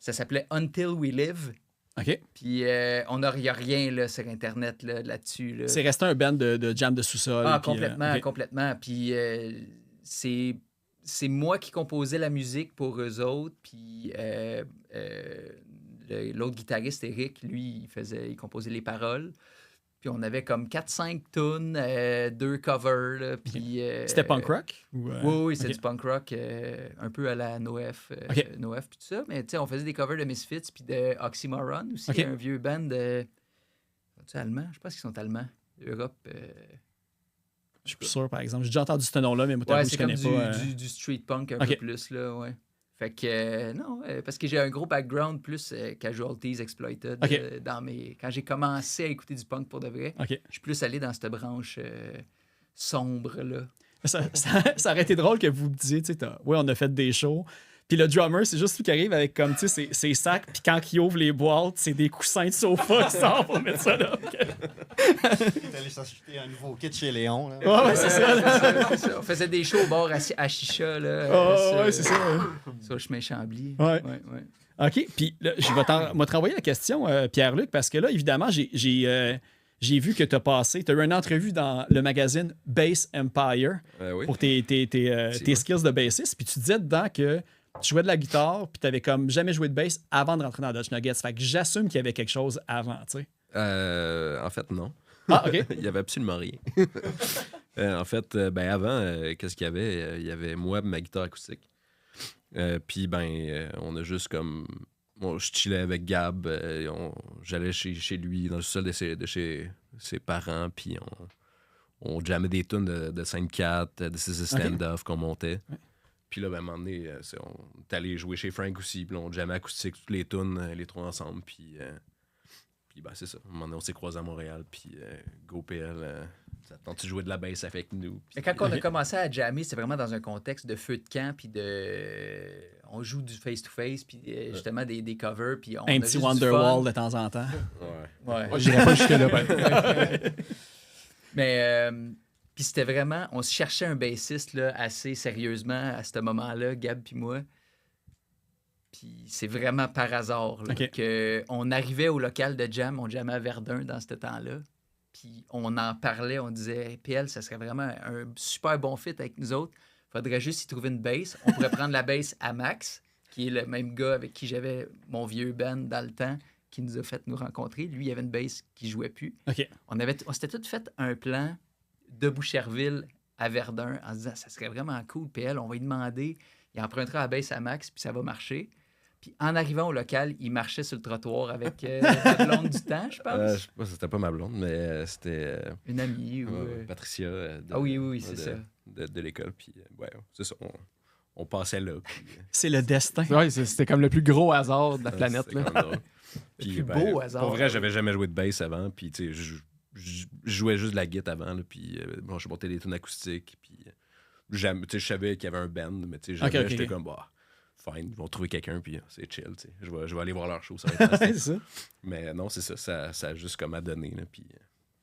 Ça s'appelait Until We Live. OK. Puis il n'y a rien là, sur Internet là-dessus. Là. C'est resté un band de jam de sous-sol. Ah, puis, complètement, OK. complètement. Puis c'est moi qui composais la musique pour eux autres. Puis l'autre guitariste, Eric, lui, il composait les paroles. Puis on avait comme 4-5 tunes, 2 covers. Là, puis, C'était punk rock? Oui, c'est OK. du punk rock, un peu à la NoF, OK. NoF puis tout ça. Mais tu sais, on faisait des covers de Misfits puis de Oxymoron aussi, OK. un vieux band de... Sont-ils allemands? Je pense qu'ils sont allemands. Europe... Je suis plus sûr, par exemple. J'ai déjà entendu ce nom-là, mais moi, Ouais, je c'est comme connais pas. du street punk un OK. peu plus, là, ouais. Fait que, non, parce que j'ai un gros background plus Casualties, Exploited. OK. Quand j'ai commencé à écouter du punk pour de vrai, OK. je suis plus allé dans cette branche sombre, là. Ça aurait été drôle que vous me disiez, tu sais, oui, on a fait des shows. Puis le drummer, c'est juste lui qui arrive avec comme, tu sais, ses sacs. Puis quand il ouvre les boîtes, c'est des coussins de sofa qui sortent pour mettre ça là. T'es allé s'acheter un nouveau kit chez Léon. Là. Ouais, c'est ça. là. C'est ça. On faisait des shows au bord à Chicha, là. Ouais, c'est ça. Sur le chemin Chambly. Ouais. Ouais. OK, puis là, je vais te renvoyer la question, Pierre-Luc, parce que là, évidemment, j'ai vu que tu as eu une entrevue dans le magazine Bass Empire Oui. pour tes skills de bassiste, puis tu disais dedans que tu jouais de la guitare, puis tu avais comme jamais joué de bass avant de rentrer dans Dutch Nuggets. Fait que j'assume qu'il y avait quelque chose avant, tu sais. En fait, non. Ah, OK. Il y avait absolument rien. En fait, avant, qu'est-ce qu'il y avait? Il y avait moi et ma guitare acoustique. Puis, on a juste comme... Bon, je chillais avec Gab. J'allais chez lui, dans le sol de chez ses parents, puis on jammait des tunes de 5-4, de 6 stand-off qu'on montait. Ouais. Puis là, à un moment donné, on est allé jouer chez Frank aussi, puis on jammait acoustique, toutes les tunes, les trois ensemble, puis c'est ça. À un moment donné, on s'est croisés à Montréal, puis GoPL, ça tente de jouer de la bass avec nous. Mais quand on a commencé à jammer, c'est vraiment dans un contexte de feu de camp, puis on joue du face-to-face, puis justement des covers, puis on Un a petit juste du Wonderwall fun. de temps en temps. Ouais. Ouais. Moi, j'irais pas jusque-là. Ben. Mais puis c'était vraiment, on se cherchait un bassiste là, assez sérieusement à ce moment-là, Gab puis moi. Puis c'est vraiment par hasard là, OK. qu'on arrivait au local de jam, on jammait à Verdun dans ce temps-là. Puis on en parlait, on disait hey, PL, ça serait vraiment un super bon fit avec nous autres. Faudrait juste y trouver une bass. On pourrait prendre la bass à Max, qui est le même gars avec qui j'avais mon vieux band dans le temps, qui nous a fait nous rencontrer. Lui, il avait une bass qui jouait plus. OK. On s'était tout fait un plan de Boucherville à Verdun en se disant ça serait vraiment cool, PL, on va lui demander, il empruntera la baisse à Max, puis ça va marcher. Puis en arrivant au local, il marchait sur le trottoir avec la blonde du temps, je pense. Je sais pas, c'était pas ma blonde, mais c'était Une amie. Ou, Patricia. oui, c'est ça. De l'école, puis c'est ça. On passait là. Puis, C'est le destin. Ouais, c'était comme le plus gros hasard de la planète. c'était Là. quand même drôle. plus beau hasard. Pour vrai, j'avais jamais joué de bass avant, puis tu sais, je jouais juste de la guitare avant, là, puis je montais des tunes acoustiques, puis je savais qu'il y avait un band, mais tu sais, j'étais comme, fine, ils vont trouver quelqu'un, puis c'est chill, tu sais. Je vais aller voir leur show, ça va être C'est ça. Mais non, c'est ça, ça a juste comme à donner, là, puis...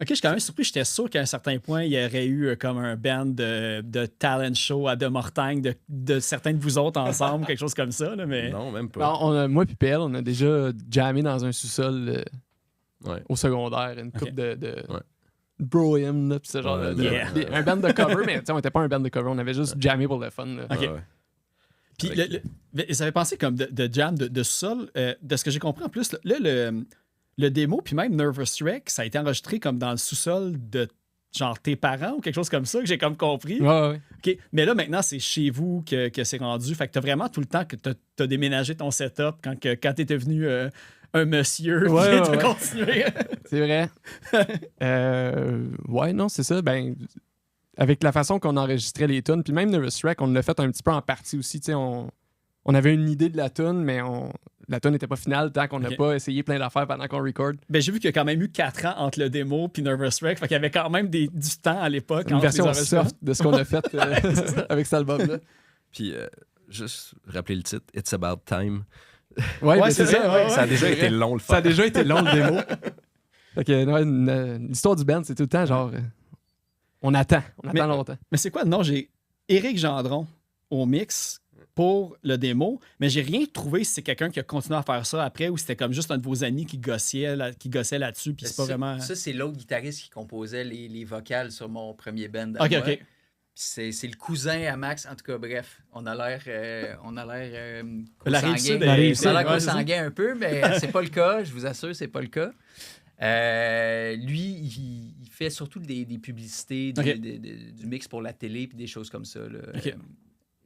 OK, je suis quand même surpris. J'étais sûr qu'à un certain point, il y aurait eu comme un band de talent show à De Mortagne de certains de vous autres ensemble, quelque chose comme ça, là, mais... Non, même pas. Non, moi puis PL, on a déjà jammé dans un sous-sol Ouais. au secondaire, une couple de Ouais. bro-hymn, là, pis ce genre Ouais, de... yeah. Un band de cover, mais tu sais, on était pas un band de cover, on avait juste jammé pour le fun. Là. OK. Ouais. Puis Avec- ça fait penser comme de jam de sol. De ce que j'ai compris en plus, là, le démo, puis même Nervous Wreck, ça a été enregistré comme dans le sous-sol de genre tes parents ou quelque chose comme ça que j'ai comme compris. Ouais. OK. Mais là, maintenant, c'est chez vous que c'est rendu. Fait que t'as vraiment tout le temps que t'as déménagé ton setup quand t'étais venu un monsieur puis t'as continué. C'est vrai. Ouais, non, c'est ça. Ben, avec la façon qu'on enregistrait les tunes, puis même Nervous Wreck, on l'a fait un petit peu en partie aussi. Tu sais, on avait une idée de la tune, mais la tune n'était pas finale tant qu'on n'a pas essayé plein d'affaires pendant qu'on record. Ben, j'ai vu qu'il y a quand même eu 4 ans entre le démo puis Nervous Wreck. Fait qu'il y avait quand même du temps à l'époque. Une version soft de ce qu'on a fait avec cet album-là. Puis, juste rappeler le titre, It's About Time. Ouais, c'est ça. Ouais, ça a déjà été long le faire. Ça a déjà été long le démo. Fait que l'histoire du band, c'est tout le temps genre. On attend longtemps. Mais c'est quoi le nom? J'ai Éric Gendron au mix pour le démo, mais j'ai rien trouvé si c'est quelqu'un qui a continué à faire ça après ou c'était comme juste un de vos amis qui gossait là-dessus, puis c'est pas vraiment... Ça, c'est l'autre guitariste qui composait les vocales sur mon premier band. OK. C'est le cousin à Max. En tout cas, bref, on a l'air La Rive-Sud consanguin un peu, mais c'est pas le cas. Je vous assure, c'est pas le cas. Lui, il fait surtout des publicités, du mix pour la télé puis des choses comme ça. Là. Okay.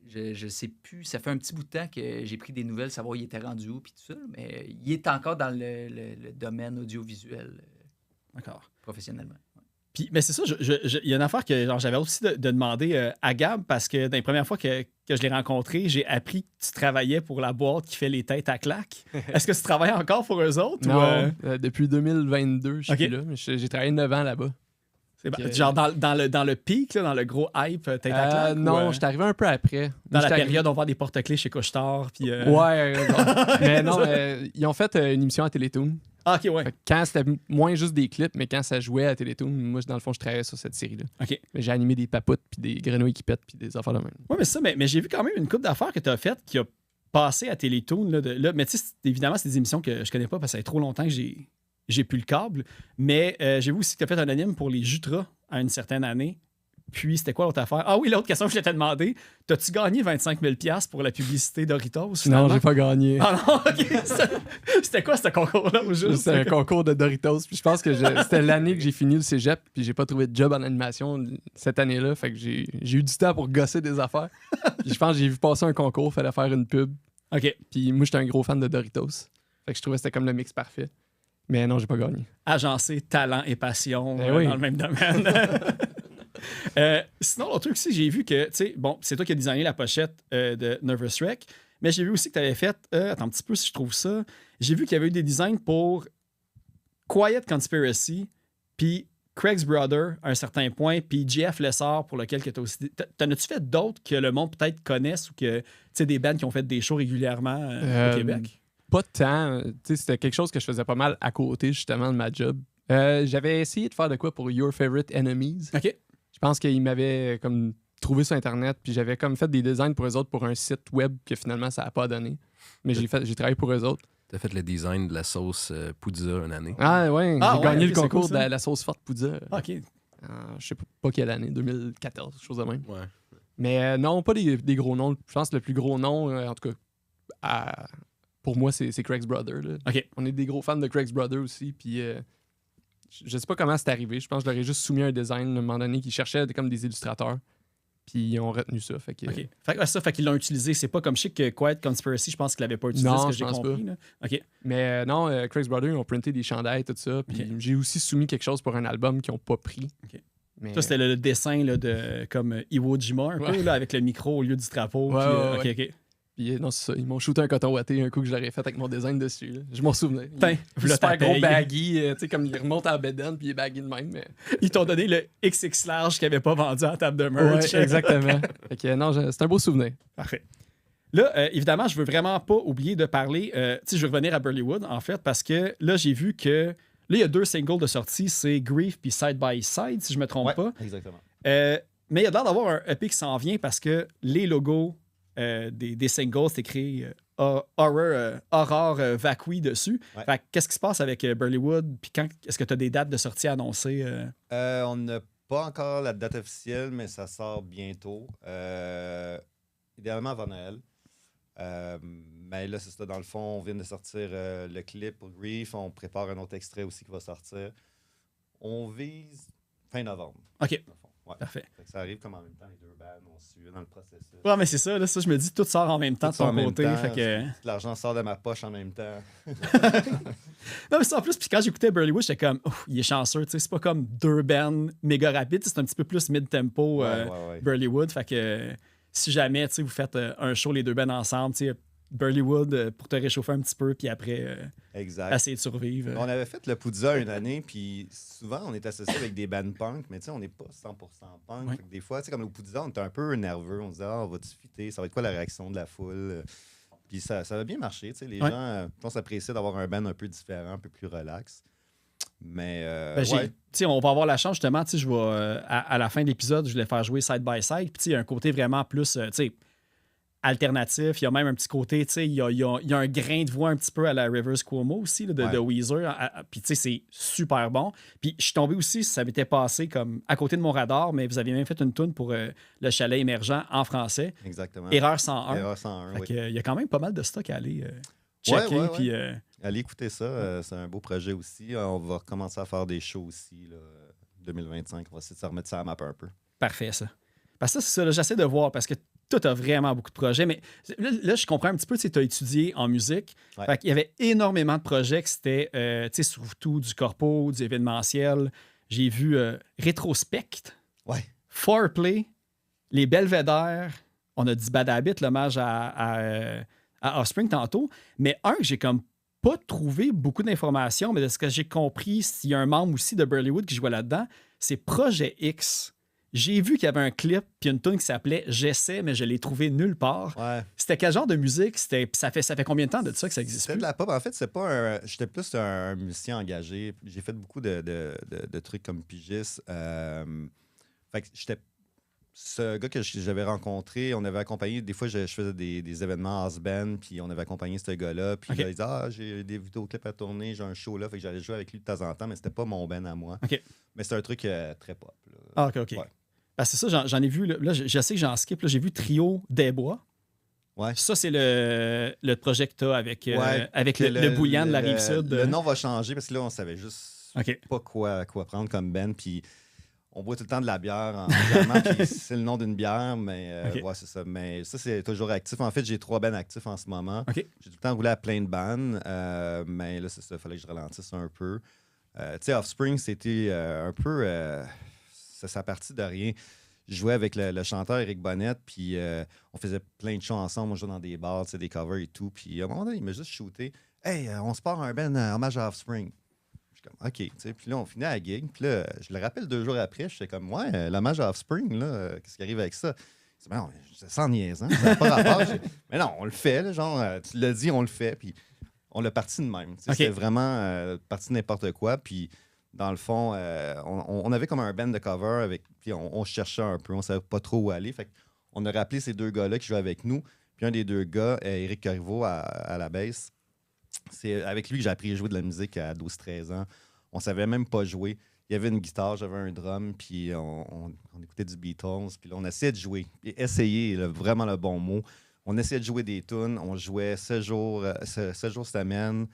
Je sais plus. Ça fait un petit bout de temps que j'ai pris des nouvelles, savoir il était rendu où puis tout ça, mais il est encore dans le domaine audiovisuel professionnellement. Puis, mais c'est ça, il y a une affaire que j'avais aussi de demander à Gab parce que dans les premières fois que je l'ai rencontré, j'ai appris que tu travaillais pour la boîte qui fait les têtes à claques. Est-ce que tu travailles encore pour eux autres? Non, depuis 2022, je suis là. J'ai travaillé 9 ans là-bas. Genre dans le pic, là, dans le gros hype tête à claques? Non, je suis arrivé un peu après. Dans la période où on vend des porte-clés chez Couche-Tard. Puis Ouais, mais non, ils ont fait une émission à Télétoon. Ah, OK, ouais. Quand c'était moins juste des clips, mais quand ça jouait à Télétoon, moi, dans le fond, je travaillais sur cette série-là. OK. Mais j'ai animé des papoutes, puis des grenouilles qui pètent, puis des affaires de même. Oui, mais j'ai vu quand même une couple d'affaires que tu as faites qui a passé à Télétoon. Mais tu sais, évidemment, c'est des émissions que je connais pas parce que ça fait trop longtemps que j'ai plus le câble. Mais j'ai vu aussi que tu as fait un anime pour les Jutras à une certaine année. Puis, c'était quoi l'autre affaire? Ah oui, l'autre question que je t'ai demandé. T'as-tu gagné 25 000 $ pour la publicité Doritos? Finalement? Non, j'ai pas gagné. Ah non, OK. C'était quoi ce concours-là au juste? C'était un concours de Doritos. Puis je pense que c'était l'année que j'ai fini le cégep, puis j'ai pas trouvé de job en animation cette année-là. Fait que j'ai eu du temps pour gosser des affaires. Puis je pense que j'ai vu passer un concours, fallait faire une pub. OK. Puis moi, j'étais un gros fan de Doritos. Fait que je trouvais que c'était comme le mix parfait. Mais non, j'ai pas gagné. Agencé talent et passion dans le même domaine. Sinon, l'autre truc aussi, j'ai vu que, tu sais, bon, c'est toi qui as designé la pochette de Nervous Wreck, mais j'ai vu aussi que tu avais fait, attends un petit peu si je trouve ça, j'ai vu qu'il y avait eu des designs pour Quiet Conspiracy, puis Craig's Brother à un certain point, puis JF Lessard pour lequel tu as aussi... T'en as-tu fait d'autres que le monde peut-être connaisse ou que, tu sais, des bands qui ont fait des shows régulièrement au Québec? Pas tant. Tu sais, c'était quelque chose que je faisais pas mal à côté, justement, de ma job. J'avais essayé de faire de quoi pour Your Favorite Enemies. OK. Je pense qu'ils m'avaient comme trouvé sur Internet, puis j'avais comme fait des designs pour eux autres pour un site web que finalement ça n'a pas donné. Mais j'ai travaillé pour eux autres. T'as fait le design de la sauce Poudza une année. Ah ouais, j'ai gagné le concours cool, de la sauce forte Poudza. OK. Je sais pas quelle année, 2014, chose de même. Ouais. Mais non, pas des gros noms. Je pense que le plus gros nom, en tout cas, pour moi, c'est Craig's Brother. Là. OK. On est des gros fans de Craig's Brother aussi, puis... je sais pas comment c'est arrivé. Je pense que je leur ai juste soumis un design à un moment donné qui cherchait comme des illustrateurs. Puis ils ont retenu ça. Fait que... OK. Fait qu'ils l'ont utilisé. C'est pas comme je sais que Quiet Conspiracy, je pense qu'ils l'avaient pas utilisé, non, ce que je j'ai pense compris. pas. Là. OK. Mais non, Craig's Brother, ils ont printé des chandails, tout ça. Puis j'ai aussi soumis quelque chose pour un album qu'ils ont pas pris. OK. Mais... Ça, c'était le dessin là, de comme Iwo Jima, un peu, là, avec le micro au lieu du drapeau. Ouais, puis, OK. Puis non, c'est ça. Ils m'ont shooté un coton watté un coup que je leur ai fait avec mon design dessus. Là. Je m'en souvenais. Super gros baggy, tu sais, comme il remonte à bedaine puis il est baggy de même. Mais... Ils t'ont donné le XX large qu'ils n'avaient pas vendu à la table de merch. Ouais, exactement. Fait que non, c'est un beau souvenir. Parfait. Là, évidemment, je veux vraiment pas oublier de parler. Tu sais, je veux revenir à Burleywood, en fait, parce que là, j'ai vu que. Là, il y a 2 singles de sortie, c'est Grief puis Side by Side, si je me trompe pas. Exactement. Mais il y a l'air d'avoir un EP qui s'en vient parce que les logos des singles, c'est écrit Horror Vacui dessus. Ouais. Fait qu'est-ce qui se passe avec Burleywood? Puis quand est-ce que tu as des dates de sortie annoncées? On n'a pas encore la date officielle, mais ça sort bientôt. Idéalement avant Noël. Mais là, c'est ça. Dans le fond, on vient de sortir le clip pour Grief. On prépare un autre extrait aussi qui va sortir. On vise fin novembre. OK, dans le fond. Ouais. parfait. Fait que ça arrive comme en même temps, les 2 bands, on suit dans le processus. Ouais, mais c'est ça, là, ça, je me dis, tout sort en même temps de Tout ça en ton même côté. temps, Fait que... tout l'argent sort de ma poche en même temps. Non, mais c'est en plus, puis quand j'écoutais Burleywood, j'étais comme, il est chanceux, tu sais, c'est pas comme 2 bands méga rapides, c'est un petit peu plus mid-tempo, Ouais. Burleywood. Fait que si jamais, tu sais, vous faites un show, les 2 bands ensemble, tu sais, Burleywood pour te réchauffer un petit peu, puis après, Exact. essayer de survivre. On avait fait le Poudza une année, puis souvent, on est associé avec des bands punk, mais tu sais, on n'est pas 100% punk. Ouais. Fait que des fois, tu sais, comme le Poudza, on était un peu nerveux. On se disait, on va-tu fitter? Ça va être quoi la réaction de la foule? Puis ça a bien marché. Tu sais, les gens, je pense, appréciaient d'avoir un band un peu différent, un peu plus relax. Mais, Tu sais, on va avoir la chance, justement, tu sais, je vais, à la fin de l'épisode, je vais les faire jouer side by side. Puis, tu sais, il y a un côté vraiment plus, tu sais, alternatif. Il y a même un petit côté, tu sais, il y a un grain de voix un petit peu à la Rivers Cuomo aussi, là, de Weezer. Puis, tu sais, c'est super bon. Puis, je suis tombé aussi, ça m'était passé comme à côté de mon radar, mais vous aviez même fait une tune pour le chalet émergent en français. exactement. Erreur 101. Erreur 101, Fait oui. que, il y a quand même pas mal de stock à aller checker. Ouais. Puis, Allez écouter ça. C'est un beau projet aussi. On va recommencer à faire des shows aussi, là, 2025. On va essayer de se remettre ça à map un peu. parfait, ça. Parce que ça, c'est ça, là, j'essaie de voir, parce que toi, tu as vraiment beaucoup de projets, mais là, je comprends un petit peu, tu as étudié en musique. Ouais. Fait qu'il y avait énormément de projets que c'était, tu sais, surtout du corpo, du événementiel. J'ai vu Rétrospect, Ouais. Foreplay, les Belvédères. On a dit Bad Habit, l'hommage à Offspring tantôt. Mais un que j'ai comme pas trouvé beaucoup d'informations, mais de ce que j'ai compris, s'il y a un membre aussi de Burleywood qui jouait là-dedans, c'est Projet X. J'ai vu qu'il y avait un clip puis une tune qui s'appelait J'essaie, mais je l'ai trouvé nulle part. Ouais. C'était quel genre de musique? Ça fait combien de temps de ça que ça existe C'était plus? de la pop. En fait, c'est pas un. J'étais plus un musicien engagé. J'ai fait beaucoup de trucs comme pigiste. Fait que j'étais. Ce gars que j'avais rencontré, on avait accompagné. Des fois, je faisais des événements house band, puis on avait accompagné ce gars-là. Puis Ok. là, il disait j'ai des vidéoclips à tourner, j'ai un show là. Fait que j'allais jouer avec lui de temps en temps, mais c'était pas mon band à moi. OK. Mais c'était un truc très pop. Là. Ah, OK. Ouais. Parce que c'est ça, j'en ai vu. Là, je sais que j'en skip. Là, j'ai vu Trio des Bois. Ouais. Ça, c'est le projet que tu as avec, Ouais, avec que le bouillant de la Rive-Sud. Le nom va changer parce que là, on savait juste OK. pas quoi prendre comme band. Puis on boit tout le temps de la bière en également, puis c'est le nom d'une bière, mais OK. ouais, c'est ça. Mais ça, c'est toujours actif. En fait, j'ai 3 bands actifs en ce moment. OK. J'ai tout le temps roulé à plein de bands, mais là, c'est ça. Il fallait que je ralentisse un peu. Tu sais, Offspring, c'était un peu. Ça partit de rien. Je jouais avec le chanteur Eric Bonnette, puis on faisait plein de shows ensemble. On jouait dans des bars, des covers et tout. Puis à un moment donné, il m'a juste shooté. Hey, on se part un band hommage à Offspring. Je suis comme, OK. Tu sais, puis là, on finit à la gig. Puis là, je le rappelle 2 jours après. Je suis comme, ouais, l'hommage à Offspring, là, qu'est-ce qui arrive avec ça? Il dit, ben non, c'est sans niaisant. Ça n'a pas rapport. Mais non, on le fait. Là, genre, tu l'as dit, on le fait. Puis on l'a parti de même. Tu sais, OK. C'était vraiment parti de n'importe quoi. Puis dans le fond, on avait comme un band de cover avec. Puis on cherchait un peu. On ne savait pas trop où aller. Fait qu'on a rappelé ces 2 gars-là qui jouaient avec nous. Puis un des 2 gars, Éric Corriveau, à la basse. C'est avec lui que j'ai appris à jouer de la musique à 12-13 ans. On savait même pas jouer. Il y avait une guitare, j'avais un drum, puis on écoutait du Beatles. Puis là, on essayait de jouer. Puis essayer, là, vraiment le bon mot. On essayait de jouer des tunes. On jouait 7 jours semaine,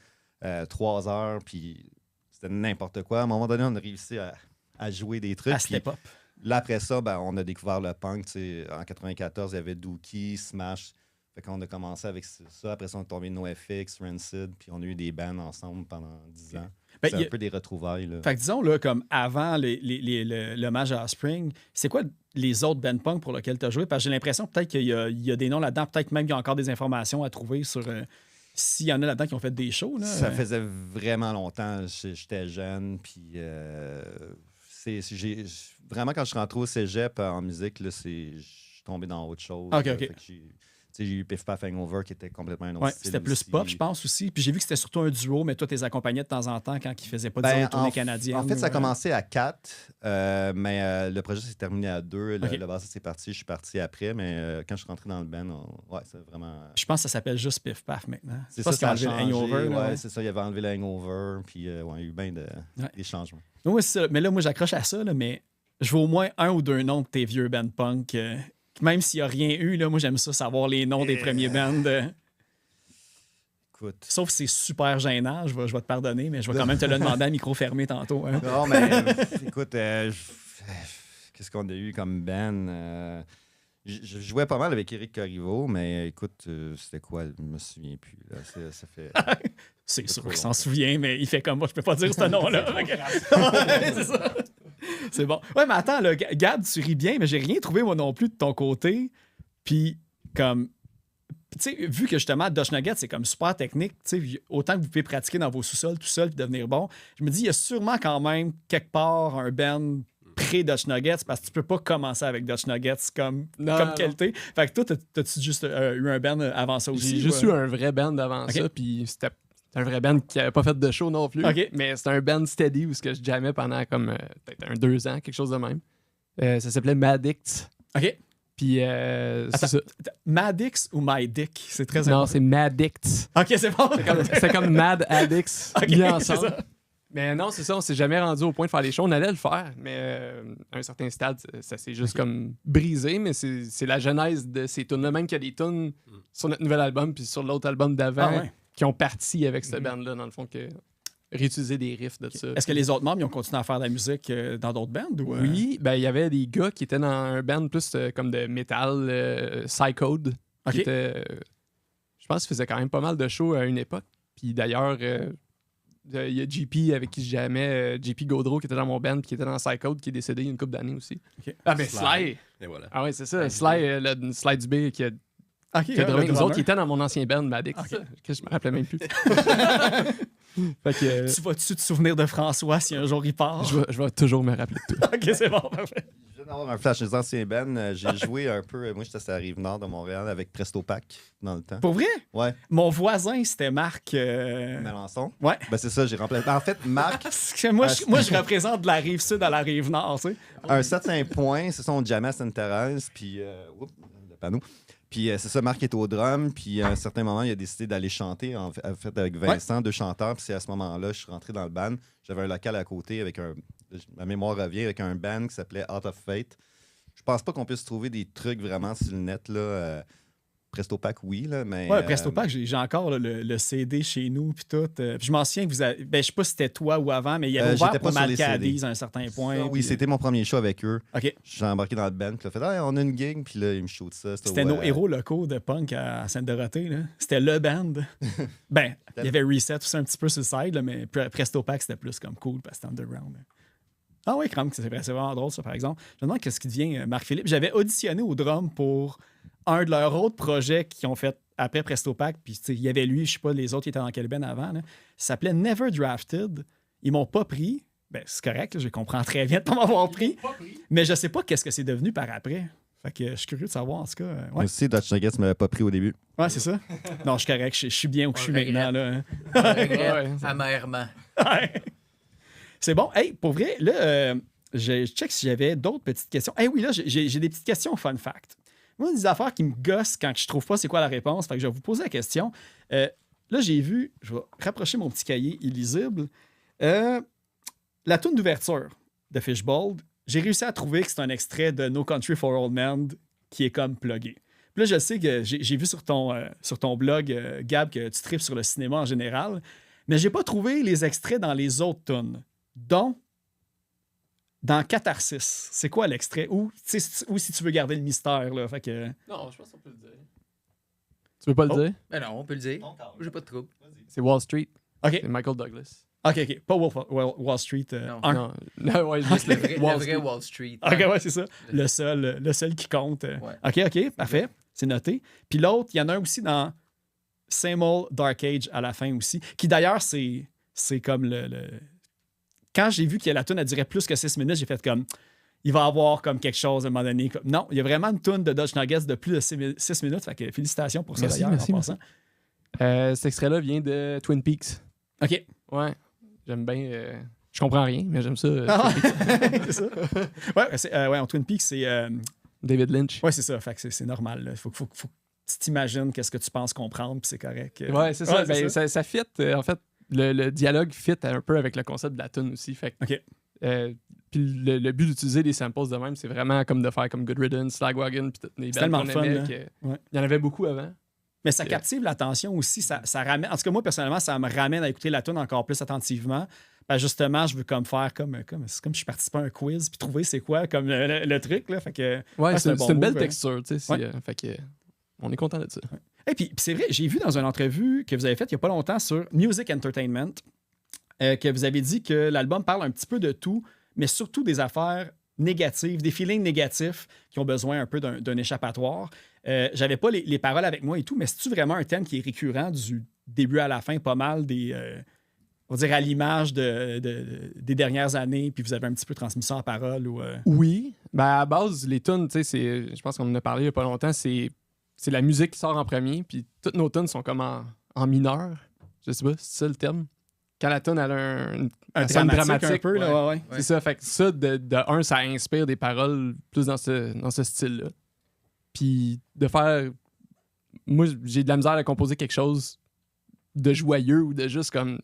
3 heures, puis c'était n'importe quoi. À un moment donné, on a réussi à jouer des trucs. À Step Up. Là, après ça, ben, on a découvert le punk. Tu sais, en 94, il y avait Dookie, Smash. Fait qu'on a commencé avec ça. Après ça, on est tombé NoFX, Rancid, puis on a eu des bands ensemble pendant 10 ans. Ben, C'est un peu des retrouvailles. Là. Fait que disons, là, comme avant l'hommage à Offspring, c'est quoi les autres band punk pour lesquels tu as joué? Parce que j'ai l'impression peut-être qu'il y a des noms là-dedans, peut-être même qu'il y a encore des informations à trouver sur s'il y en a là-dedans qui ont fait des shows. Là, Ça faisait vraiment longtemps. J'étais jeune, puis vraiment, quand je suis rentré au cégep en musique, là, je suis tombé dans autre chose. OK, là. OK. Fait que j'ai eu Piff Paff Hangover qui était complètement un autre Ouais, style c'était plus aussi. pop, je pense aussi. Puis j'ai vu que c'était surtout un duo, mais toi, tu les accompagnais de temps en temps quand ils faisaient pas des tournées canadiennes. En fait, ça a ou, commencé à 4, mais le projet s'est terminé à 2. OK. Le bassiste est parti, je suis parti après, mais quand je suis rentré dans le band, ouais, c'est vraiment. Je pense que ça s'appelle juste Piff Paf maintenant. C'est pas ça, ça a qu'ils ont enlevé changé. le Hangover. là, Ouais, c'est ça, il avait enlevé le Hangover, puis ouais, il y a eu bien des changements. Oui, c'est ça. Mais là, moi, j'accroche à ça, là, mais je veux au moins 1 ou 2 noms de tes vieux band punk. Même s'il n'y a rien eu, là, moi, j'aime ça, savoir les noms des premiers bands. Écoute. Sauf que c'est super gênant, je vais te pardonner, mais je vais quand même te le demander à micro fermé tantôt. Hein. Non, mais écoute, qu'est-ce qu'on a eu comme band? Je jouais pas mal avec Éric Corriveau, mais écoute, c'était quoi? Je me souviens plus. Là. Ça fait... C'est sûr trop qu'il s'en longtemps. souvient, mais il fait comme moi, je peux pas dire ce nom-là. Ouais, c'est ça. C'est bon. Ouais, mais attends, là, Gab, tu ris bien, mais j'ai rien trouvé moi non plus de ton côté. Puis, comme, tu sais, vu que justement, Dutch Nugget, c'est comme super technique, tu sais, autant que vous pouvez pratiquer dans vos sous-sols tout seul puis devenir bon, je me dis, il y a sûrement quand même quelque part un band pré-Dutch Nuggets parce que tu peux pas commencer avec Dutch Nuggets comme Non. qualité. Fait que toi, t'as-tu juste eu un band avant ça aussi? J'ai juste eu un vrai band avant Ok. ça, puis c'était un vrai band qui avait pas fait de show non plus. Ok. Mais c'était un band steady où je jammais pendant comme peut-être 2 ans, quelque chose de même. Ça s'appelait Maddict. OK. Puis Attends, c'est ça. Madix ou My Dick? C'est très Non, important. c'est Maddict. OK, c'est bon. C'était comme Mad Addicts Ok, mis c'est ensemble. ça. Mais non, c'est ça, on s'est jamais rendu au point de faire les shows. On allait le faire, mais à un certain stade, ça s'est juste comme brisé. Mais c'est la genèse de ces tunes-là. Même qu'il y a des tunes sur notre nouvel album puis sur l'autre album d'avant Ah ouais. qui ont parti avec cette band-là, dans le fond, que réutiliser des riffs de ça. Est-ce que les autres membres ils ont continué à faire de la musique dans d'autres bands? Ou, Oui, ben il y avait des gars qui étaient dans un band plus comme de métal, Psychode, Ok. qui était, je pense qu'ils faisaient quand même pas mal de shows à une époque. Puis d'ailleurs, il y a JP avec qui je jammais, JP Gaudreau qui était dans mon band, qui était dans Psychode, qui est décédé il y a une couple d'années aussi. Ok. Ah, mais Sly. Sly! Et voilà. Ah ouais, c'est ça. Sly, Sly Dubé qui a, OK, qui a le drummé. Nous drummer. autres, il était dans mon ancien band, Madix. Que je me rappelais même plus. Fait que Tu vas-tu te souvenir de François si un jour il part? je vais toujours me rappeler de tout. OK, c'est bon, parfait. Je viens d'avoir un flash des anciens bands. J'ai joué un peu. Moi, j'étais sur la Rive-Nord de Montréal avec Presto Pack dans le temps. Pour vrai? Ouais, Mon voisin, c'était Marc. Melançon. Ouais. Ben, c'est ça, j'ai remplacé. En fait, Marc, Parce que moi, je représente de la rive sud à la rive nord, tu sais. à un certain point, c'est ça, on jammait à Sainte-Thérèse, puis... oups, le panneau. Puis c'est ça, Marc est au drum, puis à un certain moment, il a décidé d'aller chanter, en fait avec Vincent, 2 chanteurs, puis c'est à ce moment-là, je suis rentré dans le band. J'avais un local à côté avec ma mémoire revient, avec un band qui s'appelait Out of Fate. Je pense pas qu'on puisse trouver des trucs vraiment sur le net, là. Presto Pack, oui, là, mais... Ouais, Presto Pack, j'ai encore là, le CD chez nous, puis tout. Puis je m'en souviens que vous avez... Ben, je sais pas si c'était toi ou avant, mais il y avait ouvert j'étais pour pas sur les Malcadis CD. à un certain point. Ça, oui, puis- c'était mon premier show avec eux. OK. Je suis embarqué dans le band, puis là, fait, on a une gig, puis là, ils me shootent ça. C'était nos héros locaux de punk à Sainte-Dorothée. Là. C'était le band. Ben, il y avait Reset aussi un petit peu sur le side, là, mais Presto Pack, c'était plus comme cool parce que c'était underground. Là. Ah oui, crème, c'est vraiment drôle, ça, par exemple. Je me demande qu'est-ce qui devient Marc-Philippe. J'avais auditionné au drum pour un de leurs autres projets qu'ils ont fait après Presto Pack. Puis, tu sais, il y avait lui, je sais pas, les autres, ils étaient dans quel band avant. Là. Ça s'appelait Never Drafted. Ils m'ont pas pris. Ben, c'est correct, là, je comprends très bien de pas m'avoir pris. Mais je sais pas qu'est-ce que c'est devenu par après. Fait que je suis curieux de savoir, en tout cas. Moi Ouais, aussi, Dutch Nuggets ne m'avait pas pris au début. ouais c'est ça. Non, je suis correct. Je suis bien où je suis On regrette. maintenant. Là, hein. Je regrette Ouais. amèrement. Ouais. C'est bon. Hey, pour vrai, là, je check si j'avais d'autres petites questions. Hey, oui, là, j'ai des petites questions fun fact. Moi, des affaires qui me gossent quand je trouve pas c'est quoi la réponse. Fait que je vais vous poser la question. Là, j'ai vu, je vais rapprocher mon petit cahier illisible. La toune d'ouverture de Fishbold, j'ai réussi à trouver que c'est un extrait de No Country for Old Men qui est comme plugué. Puis là, je sais que j'ai vu sur ton blog, Gab, que tu tripes sur le cinéma en général, mais j'ai pas trouvé les extraits dans les autres tunes, dont dans Catharsis. C'est quoi l'extrait? Ou si tu veux garder le mystère, là. Fait que... Non, je pense qu'on peut le dire. Tu veux pas le Oh. dire? Ben non, on peut le dire. J'ai pas de trouble. C'est Wall Street. OK, C'est Michael Douglas. OK. Pas Wall Street Non. 1. Non, ouais, juste Le vrai, Wall le vrai Street. Wall Street. OK, ouais, c'est ça. Le seul qui compte. Ouais. OK, parfait. C'est noté. Puis l'autre, il y en a un aussi dans Same Old Dark Age à la fin aussi, qui d'ailleurs, c'est comme le... Quand j'ai vu que la tune elle durait plus que 6 minutes, j'ai fait comme... Il va avoir comme quelque chose à un moment donné. Non, il y a vraiment une tune de Dutch Nuggets de plus de 6 minutes. Fait que félicitations pour ça, Merci, d'ailleurs. merci, en passant. Cet extrait-là vient de Twin Peaks. OK. Ouais. J'aime bien. Je comprends rien, mais j'aime ça. Ah, c'est ça. Ouais, en Twin Peaks, c'est... David Lynch. Ouais, c'est ça. Fait que c'est normal. Il faut que tu t'imagines qu'est-ce que tu penses comprendre, puis c'est correct. Ouais, c'est ça. Ouais, c'est Ben, ça fit. En fait, le dialogue fit un peu avec le concept de la tune aussi. Fait que, OK. puis le but d'utiliser des samples de même, c'est vraiment comme de faire comme Good Riddance, Slagwagon, puis toutes les C'est bandes tellement qu'on fun, aimait, là. que- Ouais. Il y en avait beaucoup avant. Mais ça captive l'attention aussi. Ça ramène... En tout cas, moi, personnellement, ça me ramène à écouter la tune encore plus attentivement justement, je veux comme faire c'est comme je suis participé à un quiz puis trouver c'est quoi comme le truc. Là, fait que, Ouais, c'est un bon une belle move, texture, tu sais. Ouais. Fait que on est content de ça. Et puis c'est vrai, j'ai vu dans une entrevue que vous avez faite il n'y a pas longtemps sur Music Entertainment que vous avez dit que l'album parle un petit peu de tout, mais surtout des affaires négatives, des feelings négatifs qui ont besoin un peu d'un échappatoire. J'avais pas les paroles avec moi et tout, mais c'est-tu vraiment un thème qui est récurrent du début à la fin, pas mal on va dire à l'image des dernières années, puis vous avez un petit peu transmis ça en parole? Oui. Ben, à la base, les tunes, tu sais, je pense qu'on en a parlé il n'y a pas longtemps, c'est la musique qui sort en premier, puis toutes nos tunes sont comme en mineur. Je sais pas, c'est ça le terme. Quand la tune elle a un dramatique un peu, là, ouais. C'est ça. Fait que ça, de un, ça inspire des paroles plus dans ce style-là. Puis de faire... Moi, j'ai de la misère à composer quelque chose de joyeux ou de juste comme...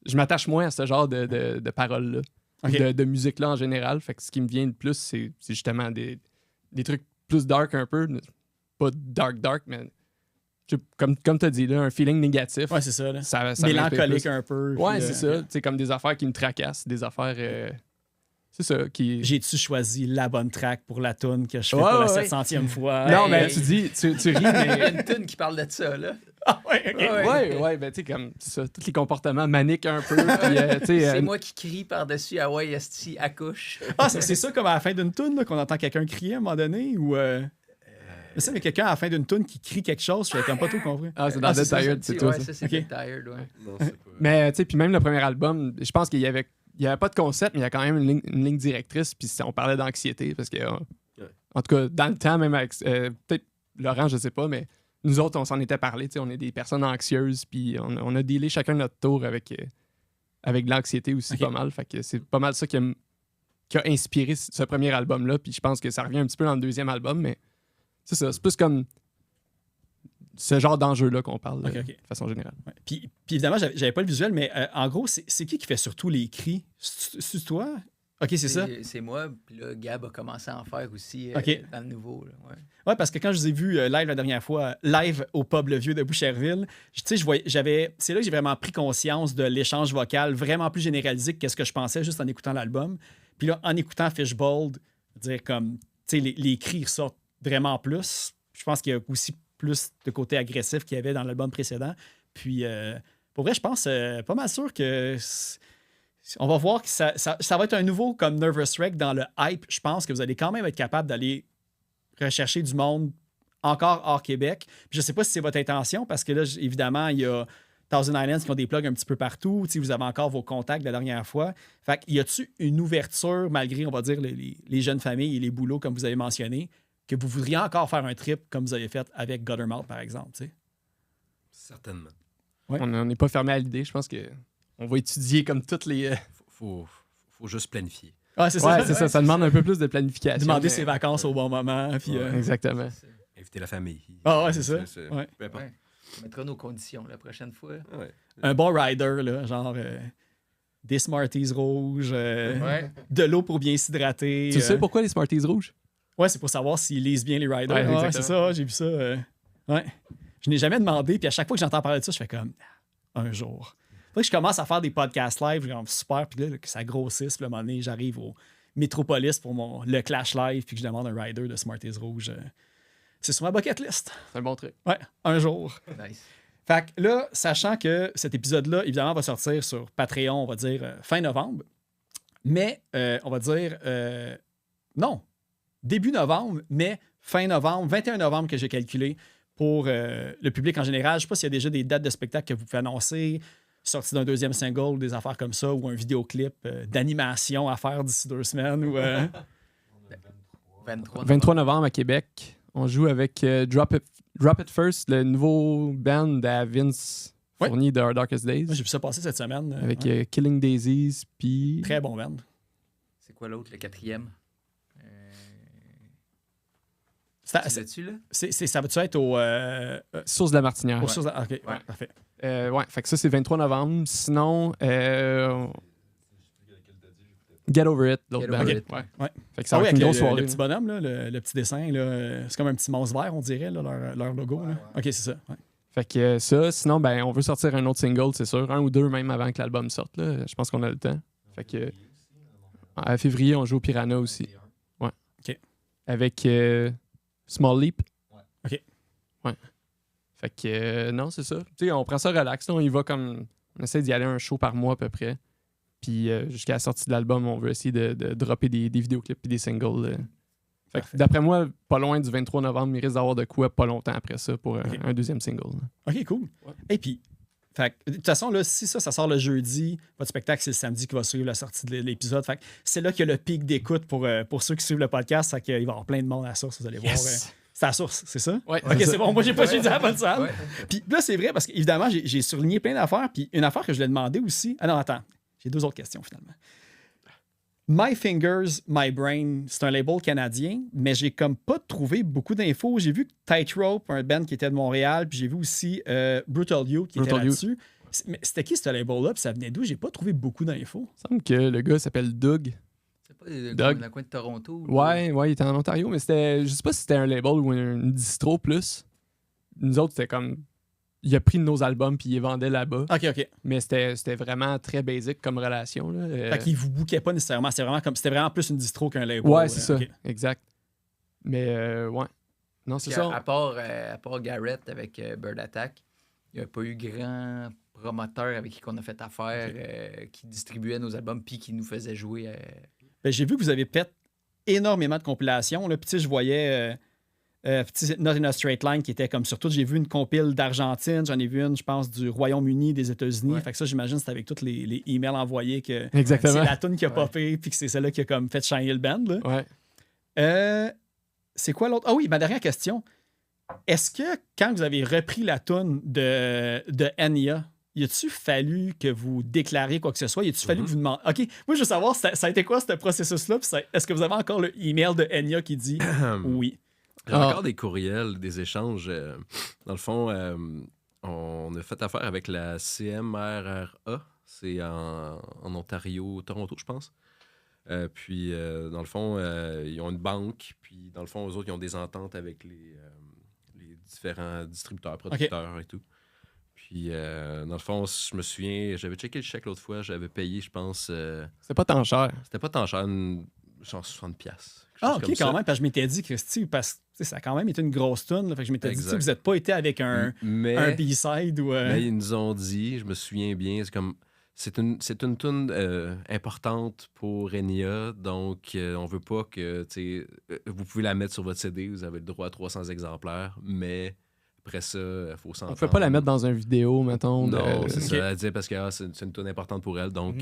Je m'attache moins à ce genre de paroles-là. Okay. De musique-là en général. Fait que ce qui me vient le plus, c'est justement des trucs plus dark un peu. Pas dark, mais comme tu as dit, là, un feeling négatif. Ouais, c'est ça. Là. Ça mélancolique un peu. Ouais, puis, c'est ça. C'est comme des affaires qui me tracassent, des affaires... c'est ça, qui... J'ai-tu choisi la bonne track pour la tune que je fais pour la 700e fois? Non, mais tu dis, tu ris, Il y mais... a une tune qui parle de ça, là. Ah ouais, OK. Ouais, ben tu sais, comme ça, tous les comportements maniques un peu. Puis, tu sais, C'est moi qui crie par-dessus « Ah ouais, esti, accouche ». Ah, c'est ça comme à la fin d'une tune qu'on entend quelqu'un crier à un moment donné? Ou mais ça, mais quelqu'un à la fin d'une tune qui crie quelque chose, je n'avais comme pas tout compris. Ah, c'est dans Dead Tired, c'est tout Ouais, ça. ça, c'est Ok. Dead Tired, ouais. Non, c'est pas... Mais tu sais, puis même le premier album, je pense qu'il y avait pas de concept, mais il y a quand même une ligne directrice, puis on parlait d'anxiété, parce que, en tout cas, dans le temps, même avec, peut-être Laurent, je sais pas, mais nous autres, on s'en était parlé, tu sais, on est des personnes anxieuses, puis on a dealé chacun notre tour avec de l'anxiété aussi, Ok. pas mal, fait que c'est pas mal ça qui a inspiré ce premier album-là, puis je pense que ça revient un petit peu dans le deuxième album, mais c'est ça, c'est plus comme ce genre d'enjeu-là qu'on parle, Ok. de façon générale. Ouais. Puis évidemment, j'avais pas le visuel, mais en gros, c'est qui fait surtout les cris? C'est toi? OK, c'est ça? C'est moi, puis là, Gab a commencé à en faire aussi Ok. dans le nouveau, là, ouais. Ouais, parce que quand je vous ai vu live la dernière fois, live au pub Le Vieux de Boucherville, tu sais, c'est là que j'ai vraiment pris conscience de l'échange vocal vraiment plus généralisé que ce que je pensais juste en écoutant l'album. Puis là, en écoutant Fishbold, dire comme, tu sais, les cris ressortent vraiment plus. Je pense qu'il y a aussi plus de côté agressif qu'il y avait dans l'album précédent. Puis, pour vrai, je pense pas mal sûr que... On va voir que ça va être un nouveau comme Nervous Wreck dans le hype. Je pense que vous allez quand même être capable d'aller rechercher du monde encore hors Québec. Puis je ne sais pas si c'est votre intention parce que là, évidemment, il y a Thousand Islands qui ont des plugs un petit peu partout. Tu sais, vous avez encore vos contacts de la dernière fois. Fait qu'il y a-tu une ouverture, malgré, on va dire, les jeunes familles et les boulots, comme vous avez mentionné, que vous voudriez encore faire un trip comme vous avez fait avec Guttermouth, par exemple? Tu sais? Certainement. Ouais. On n'est pas fermé à l'idée, je pense que on va étudier comme toutes les... Faut juste planifier. Ah, c'est Ouais, ça. c'est ça. Ça demande un peu plus de planification. Demander mais- ses vacances au bon moment. Puis, Exactement. Inviter la famille. Ah ouais, c'est ça. Ouais. Peu importe. Ouais. On mettra nos conditions la prochaine fois. Ouais. Un bon rider, là, genre des Smarties rouges, Ouais. de l'eau pour bien s'hydrater. Tu sais pourquoi les Smarties rouges? Ouais, c'est pour savoir s'ils lisent bien les riders. Ouais, Ouais, exactement. c'est ça, j'ai vu ça. Ouais. Je n'ai jamais demandé, puis à chaque fois que j'entends parler de ça, je fais comme un jour. Faut que je commence à faire des podcasts live, genre super, puis là, que ça grossisse, puis à un moment donné, j'arrive au Métropolis pour le Clash Live, puis que je demande un rider de Smarties rouge. C'est sur ma bucket list. C'est un bon truc. Ouais, un jour. Nice. Fait que là, sachant que cet épisode-là, évidemment, va sortir sur Patreon, on va dire fin novembre, mais on va dire non, début novembre, mais fin novembre, 21 novembre que j'ai calculé pour le public en général. Je ne sais pas s'il y a déjà des dates de spectacle que vous pouvez annoncer, sortie d'un deuxième single, des affaires comme ça, ou un vidéoclip d'animation à faire d'ici 2 semaines. Ou, 23 novembre à Québec. On joue avec Drop It First, le nouveau band à Vince Ouais. Fournier de Our Darkest Days. Moi, j'ai vu ça passer cette semaine. Avec Ouais. Killing Daisies, puis... Très bon band. C'est quoi l'autre, le quatrième? C'est- Tu là? ça va-tu être au... Source de la Martinière. aux sources de- OK, ouais, Ouais. parfait. Ouais, fait que ça, c'est 23 novembre. Sinon, Get Over It, l'autre Get band. Over Ouais. It. Ouais. Fait que ça Ah va oui, être avec une grosse le soirée. petit bonhomme, là, le petit dessin, là, c'est comme un petit mouse vert, on dirait, là, leur logo. Là. OK, c'est ça. Ouais. Fait que ça, sinon, ben, on veut sortir un autre single, c'est sûr. 1 ou 2 même avant que l'album sorte. Là. Je pense qu'on a le temps. Fait que en février, on joue au Piranha aussi. Ouais. OK. Avec Small Leap. Ouais. OK. Ouais. Fait que non, c'est ça. Tu sais, on prend ça relax. Là, on y va comme... On essaie d'y aller un show par mois à peu près. Puis jusqu'à la sortie de l'album, on veut essayer de dropper des vidéoclips et des singles. Fait que, d'après moi, pas loin du 23 novembre, il risque d'avoir de quoi pas longtemps après ça pour un deuxième single. Là. OK, cool. Et puis, fait que, de toute façon, là, si ça sort le jeudi, votre spectacle, c'est le samedi qui va suivre la sortie de l'épisode. Fait que c'est là qu'il y a le pic d'écoute pour ceux qui suivent le podcast. Fait qu'il va y avoir plein de monde à la source, vous allez voir. C'est la source, c'est ça? Ouais, OK, c'est bon. Moi, j'ai pas dit la bonne salle. Ouais. Puis là, c'est vrai parce qu'évidemment, j'ai souligné plein d'affaires. Puis une affaire que je l'ai demandé aussi. Ah non, attends. J'ai 2 autres questions finalement. My Fingers, My Brain, c'est un label canadien, mais j'ai comme pas trouvé beaucoup d'infos. J'ai vu Tightrope, un band qui était de Montréal, puis j'ai vu aussi Brutal Youth qui était là-dessus. Mais c'était qui ce label-là? Puis ça venait d'où? J'ai pas trouvé beaucoup d'infos. Il semble que le gars s'appelle Doug. C'est pas Doug. dans le coin de Toronto? Ouais, il était en Ontario, mais c'était. Je sais pas si c'était un label ou une distro plus. Nous autres, c'était comme. Il a pris nos albums puis il les vendait là-bas. OK. Mais c'était vraiment très basic comme relation. Là. Fait qu'il vous bouquait pas nécessairement. C'était vraiment plus une distro qu'un label. Ouais, c'est ça. OK. Exact. Mais ouais. Non, c'est ça. À part Garrett avec Bird Attack, il n'y a pas eu grand promoteur avec qui on a fait affaire qui distribuait nos albums puis qui nous faisait jouer. Ben, j'ai vu que vous avez fait énormément de compilations. Là. Puis, tu sais, je voyais Not in a Straight Line qui était comme surtout. J'ai vu une compile d'Argentine, j'en ai vu une, je pense, du Royaume-Uni, des États-Unis. Ouais. Fait que ça, j'imagine, c'est avec tous les emails envoyés que Exactement. c'est la tune qui a popé puis que c'est celle-là qui a comme fait shiner le band. Là. Ouais. C'est quoi l'autre? Ah oui, ma dernière question. Est-ce que quand vous avez repris la tune de Enya, y a-tu fallu que vous déclariez quoi que ce soit? Y a-tu fallu que vous demandiez? OK, moi, je veux savoir, ça a été quoi ce processus-là? Est-ce que vous avez encore le email de Enya qui dit oui? J'ai encore des courriels, des échanges. Dans le fond, on a fait affaire avec la CMRRA. C'est en Ontario, Toronto, je pense. Puis, dans le fond, ils ont une banque. Puis, dans le fond, eux autres, ils ont des ententes avec les différents distributeurs, producteurs et tout. Puis, dans le fond, je me souviens, j'avais checké le chèque l'autre fois. J'avais payé, je pense... C'est pas tant cher. C'était pas tant cher, genre 60$. Ah, OK, quand même, parce que je m'étais dit, Christy, parce que ça a quand même été une grosse tune. Fait que je m'étais dit, vous n'êtes pas été avec un B-side ou... Mais ils nous ont dit, je me souviens bien, c'est comme... C'est une tune importante pour Enya, donc on veut pas que... vous pouvez la mettre sur votre CD, vous avez le droit à 300 exemplaires, mais... Après ça, il faut s'entendre. On peut pas la mettre dans une vidéo, mettons. Non, c'est ça. Elle disait parce que c'est une tune importante pour elle. Donc,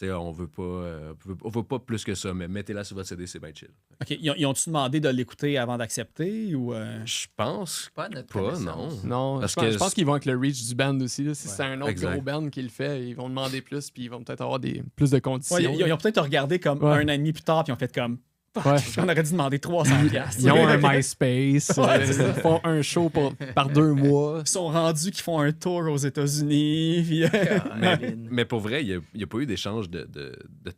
on veut pas plus que ça. Mais mettez-la sur votre CD, c'est bien chill. OK. Ils ont-tu demandé de l'écouter avant d'accepter ou... Je pense pas, notre pas, non. connaissance. Non, Parce je pense qu'ils vont avec le reach du band aussi. Là. Si c'est un autre exact. gros band qui le fait, ils vont demander plus puis ils vont peut-être avoir plus de conditions. Ouais, ils ont peut-être regardé comme un an et demi plus tard puis ils ont fait comme... Ouais. On aurait dû demander 300$. Ils ont un MySpace. Ouais, Ils font un show par 2 mois. Ils sont rendus qu'ils font un tour aux États-Unis. Puis... mais pour vrai, il n'y a pas eu d'échange de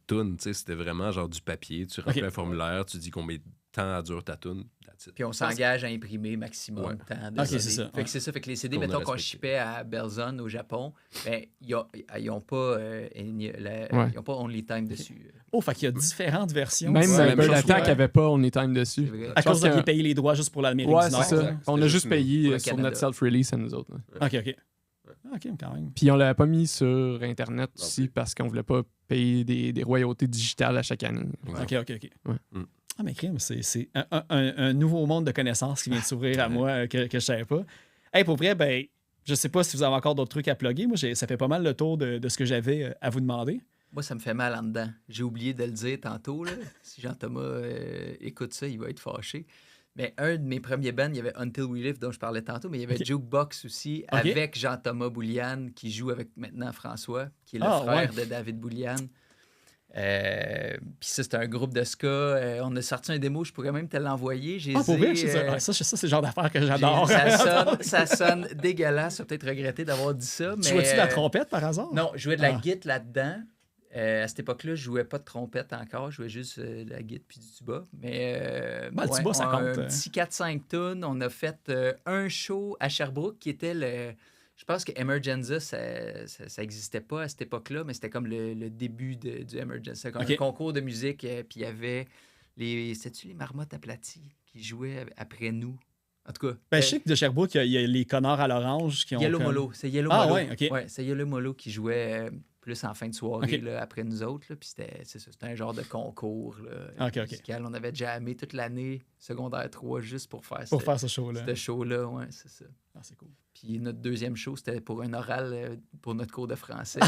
tunes. C'était vraiment genre du papier. Tu remplis un formulaire, tu dis combien de temps dure ta tune. Puis on s'engage à imprimer maximum de temps de OK, CD. c'est ça. Fait que c'est ça. Fait que les CD, Qu'on a mettons qu'on respecté. shippait à Belzone au Japon, ben, ils n'ont pas, ils ont pas Only Time dessus. Oh, fait qu'il y a différentes versions. Même même Bird chose Attack pour- n'avait pas On Est Time dessus. C'est vrai. À Je pense cause de que- payer les droits juste pour l'Amérique Ouais, du Nord. c'est ça. ouais. On a C'était juste juste payé pour le sur Canada. notre self-release à nous autres. là. OK. OK, quand même. Puis on l'avait pas mis sur Internet aussi parce qu'on voulait pas payer des royautés digitales à chaque année. OK. Ouais. Ah, mais crime, c'est un nouveau monde de connaissances qui vient de s'ouvrir à moi que je savais pas. Hey, pour vrai, ben, je sais pas si vous avez encore d'autres trucs à plugger. Moi, ça fait pas mal le tour de ce que j'avais à vous demander. Moi, ça me fait mal en dedans. J'ai oublié de le dire tantôt. Là. Si Jean-Thomas écoute ça, il va être fâché. Mais un de mes premiers bands, il y avait Until We Live, dont je parlais tantôt, mais il y avait Jukebox aussi, avec Jean-Thomas Boulian, qui joue avec maintenant François, qui est le frère de David Boulian. Puis ça, c'était un groupe de ska. On a sorti un démo, je pourrais même te l'envoyer. J'ai Pour vrai, ça, c'est le genre d'affaires que j'adore. ça sonne dégueulasse. Je vais peut-être regretter d'avoir dit ça. Mais, Tu jouais-tu de la trompette par hasard? Non, je jouais de la guitare là-dedans. À cette époque-là, je jouais pas de trompette encore, je jouais juste la guitare puis du tuba. Mais le tuba, ça compte. Un petit 4-5 tunes. On a fait un show à Sherbrooke qui était le... Je pense que Emergenza, ça n'existait pas à cette époque-là, mais c'était comme le début du Emergenza. C'était comme un concours de musique, puis il y avait c'était-tu les Marmottes aplaties qui jouaient après nous? En tout cas. Je sais que de Sherbrooke, il y a les Connards à l'orange qui ont. Yellow Molo. C'est Yellow Molo. Ah, ouais, OK. Ouais, c'est Yellow Molo qui jouait plus en fin de soirée là, après nous autres. Là, puis c'était un genre de concours là, musical. On avait jammé toute l'année, secondaire 3, juste pour faire ce show-là. Ce show-là, ouais, c'est ça. Ah, c'est cool. Puis notre deuxième show, c'était pour un oral pour notre cours de français.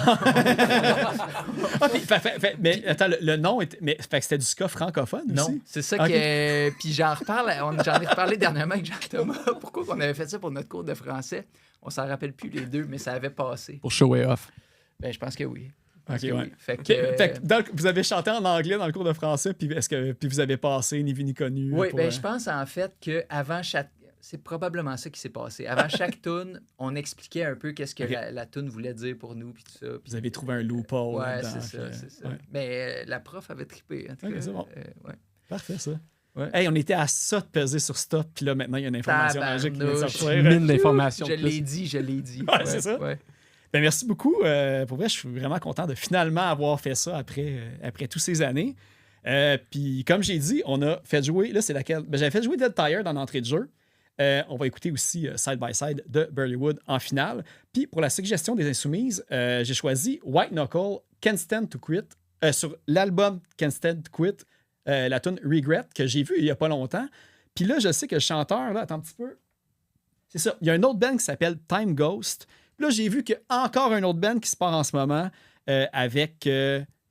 Mais attends, le nom était. Mais fait que c'était du ska francophone aussi? Non, c'est ça que. Puis j'en ai reparlé dernièrement avec Jean-Thomas. Pourquoi on avait fait ça pour notre cours de français? On s'en rappelle plus les deux, mais ça avait passé. Pour show it off. Ben, je pense que oui. OK, ouais. Oui. Fait que, donc, vous avez chanté en anglais dans le cours de français, puis puis vous avez passé Ni vu ni connu? Oui, je pense en fait qu'avant chaque... C'est probablement ça qui s'est passé. Avant chaque tune, on expliquait un peu qu'est-ce que la tune voulait dire pour nous, puis tout ça. Puis vous avez trouvé un loophole. Ouais, c'est ça. Ouais. Mais la prof avait trippé, en tout cas. C'est bon. Ouais. Parfait, ça. Ouais. Hey, on était à ça de peser sur stop, puis là, maintenant, il y a une information magique qui vient de sortir. Mine d'informations. Je l'ai dit. Ouais, c'est ça. Ouais. Ben, merci beaucoup. Pour vrai, je suis vraiment content de finalement avoir fait ça après toutes ces années. Puis, comme j'ai dit, on a fait jouer... Là, c'est laquelle? Ben, j'avais fait jouer Dead Tired en entrée de jeu. On va écouter aussi Side by Side de Burleywood en finale. Puis, pour la suggestion des Insoumises, j'ai choisi White Knuckle, Can't Stand to Quit, sur l'album Can't Stand to Quit, la tune Regret, que j'ai vu il n'y a pas longtemps. Puis là, je sais que le chanteur, là, attends un petit peu. C'est ça. Il y a un autre band qui s'appelle Time Ghost. Puis là, j'ai vu qu'il y a encore un autre band qui se part en ce moment avec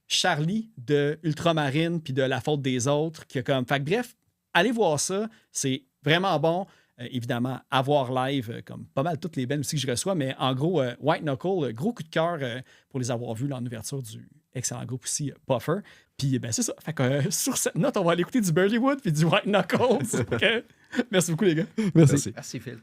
Charlie de Ultramarine puis de La Faute des Autres. Qui a comme... Fait que, bref, allez voir ça. C'est vraiment bon. Évidemment, à voir live, comme pas mal toutes les bands aussi que je reçois. Mais en gros, White Knuckle, gros coup de cœur pour les avoir vus là, en ouverture du excellent groupe aussi, Puffer. Puis, ben, c'est ça. Fait que sur cette note, on va aller écouter du Burleywood puis du White Knuckle. Merci beaucoup, les gars. Merci. Merci, Phil.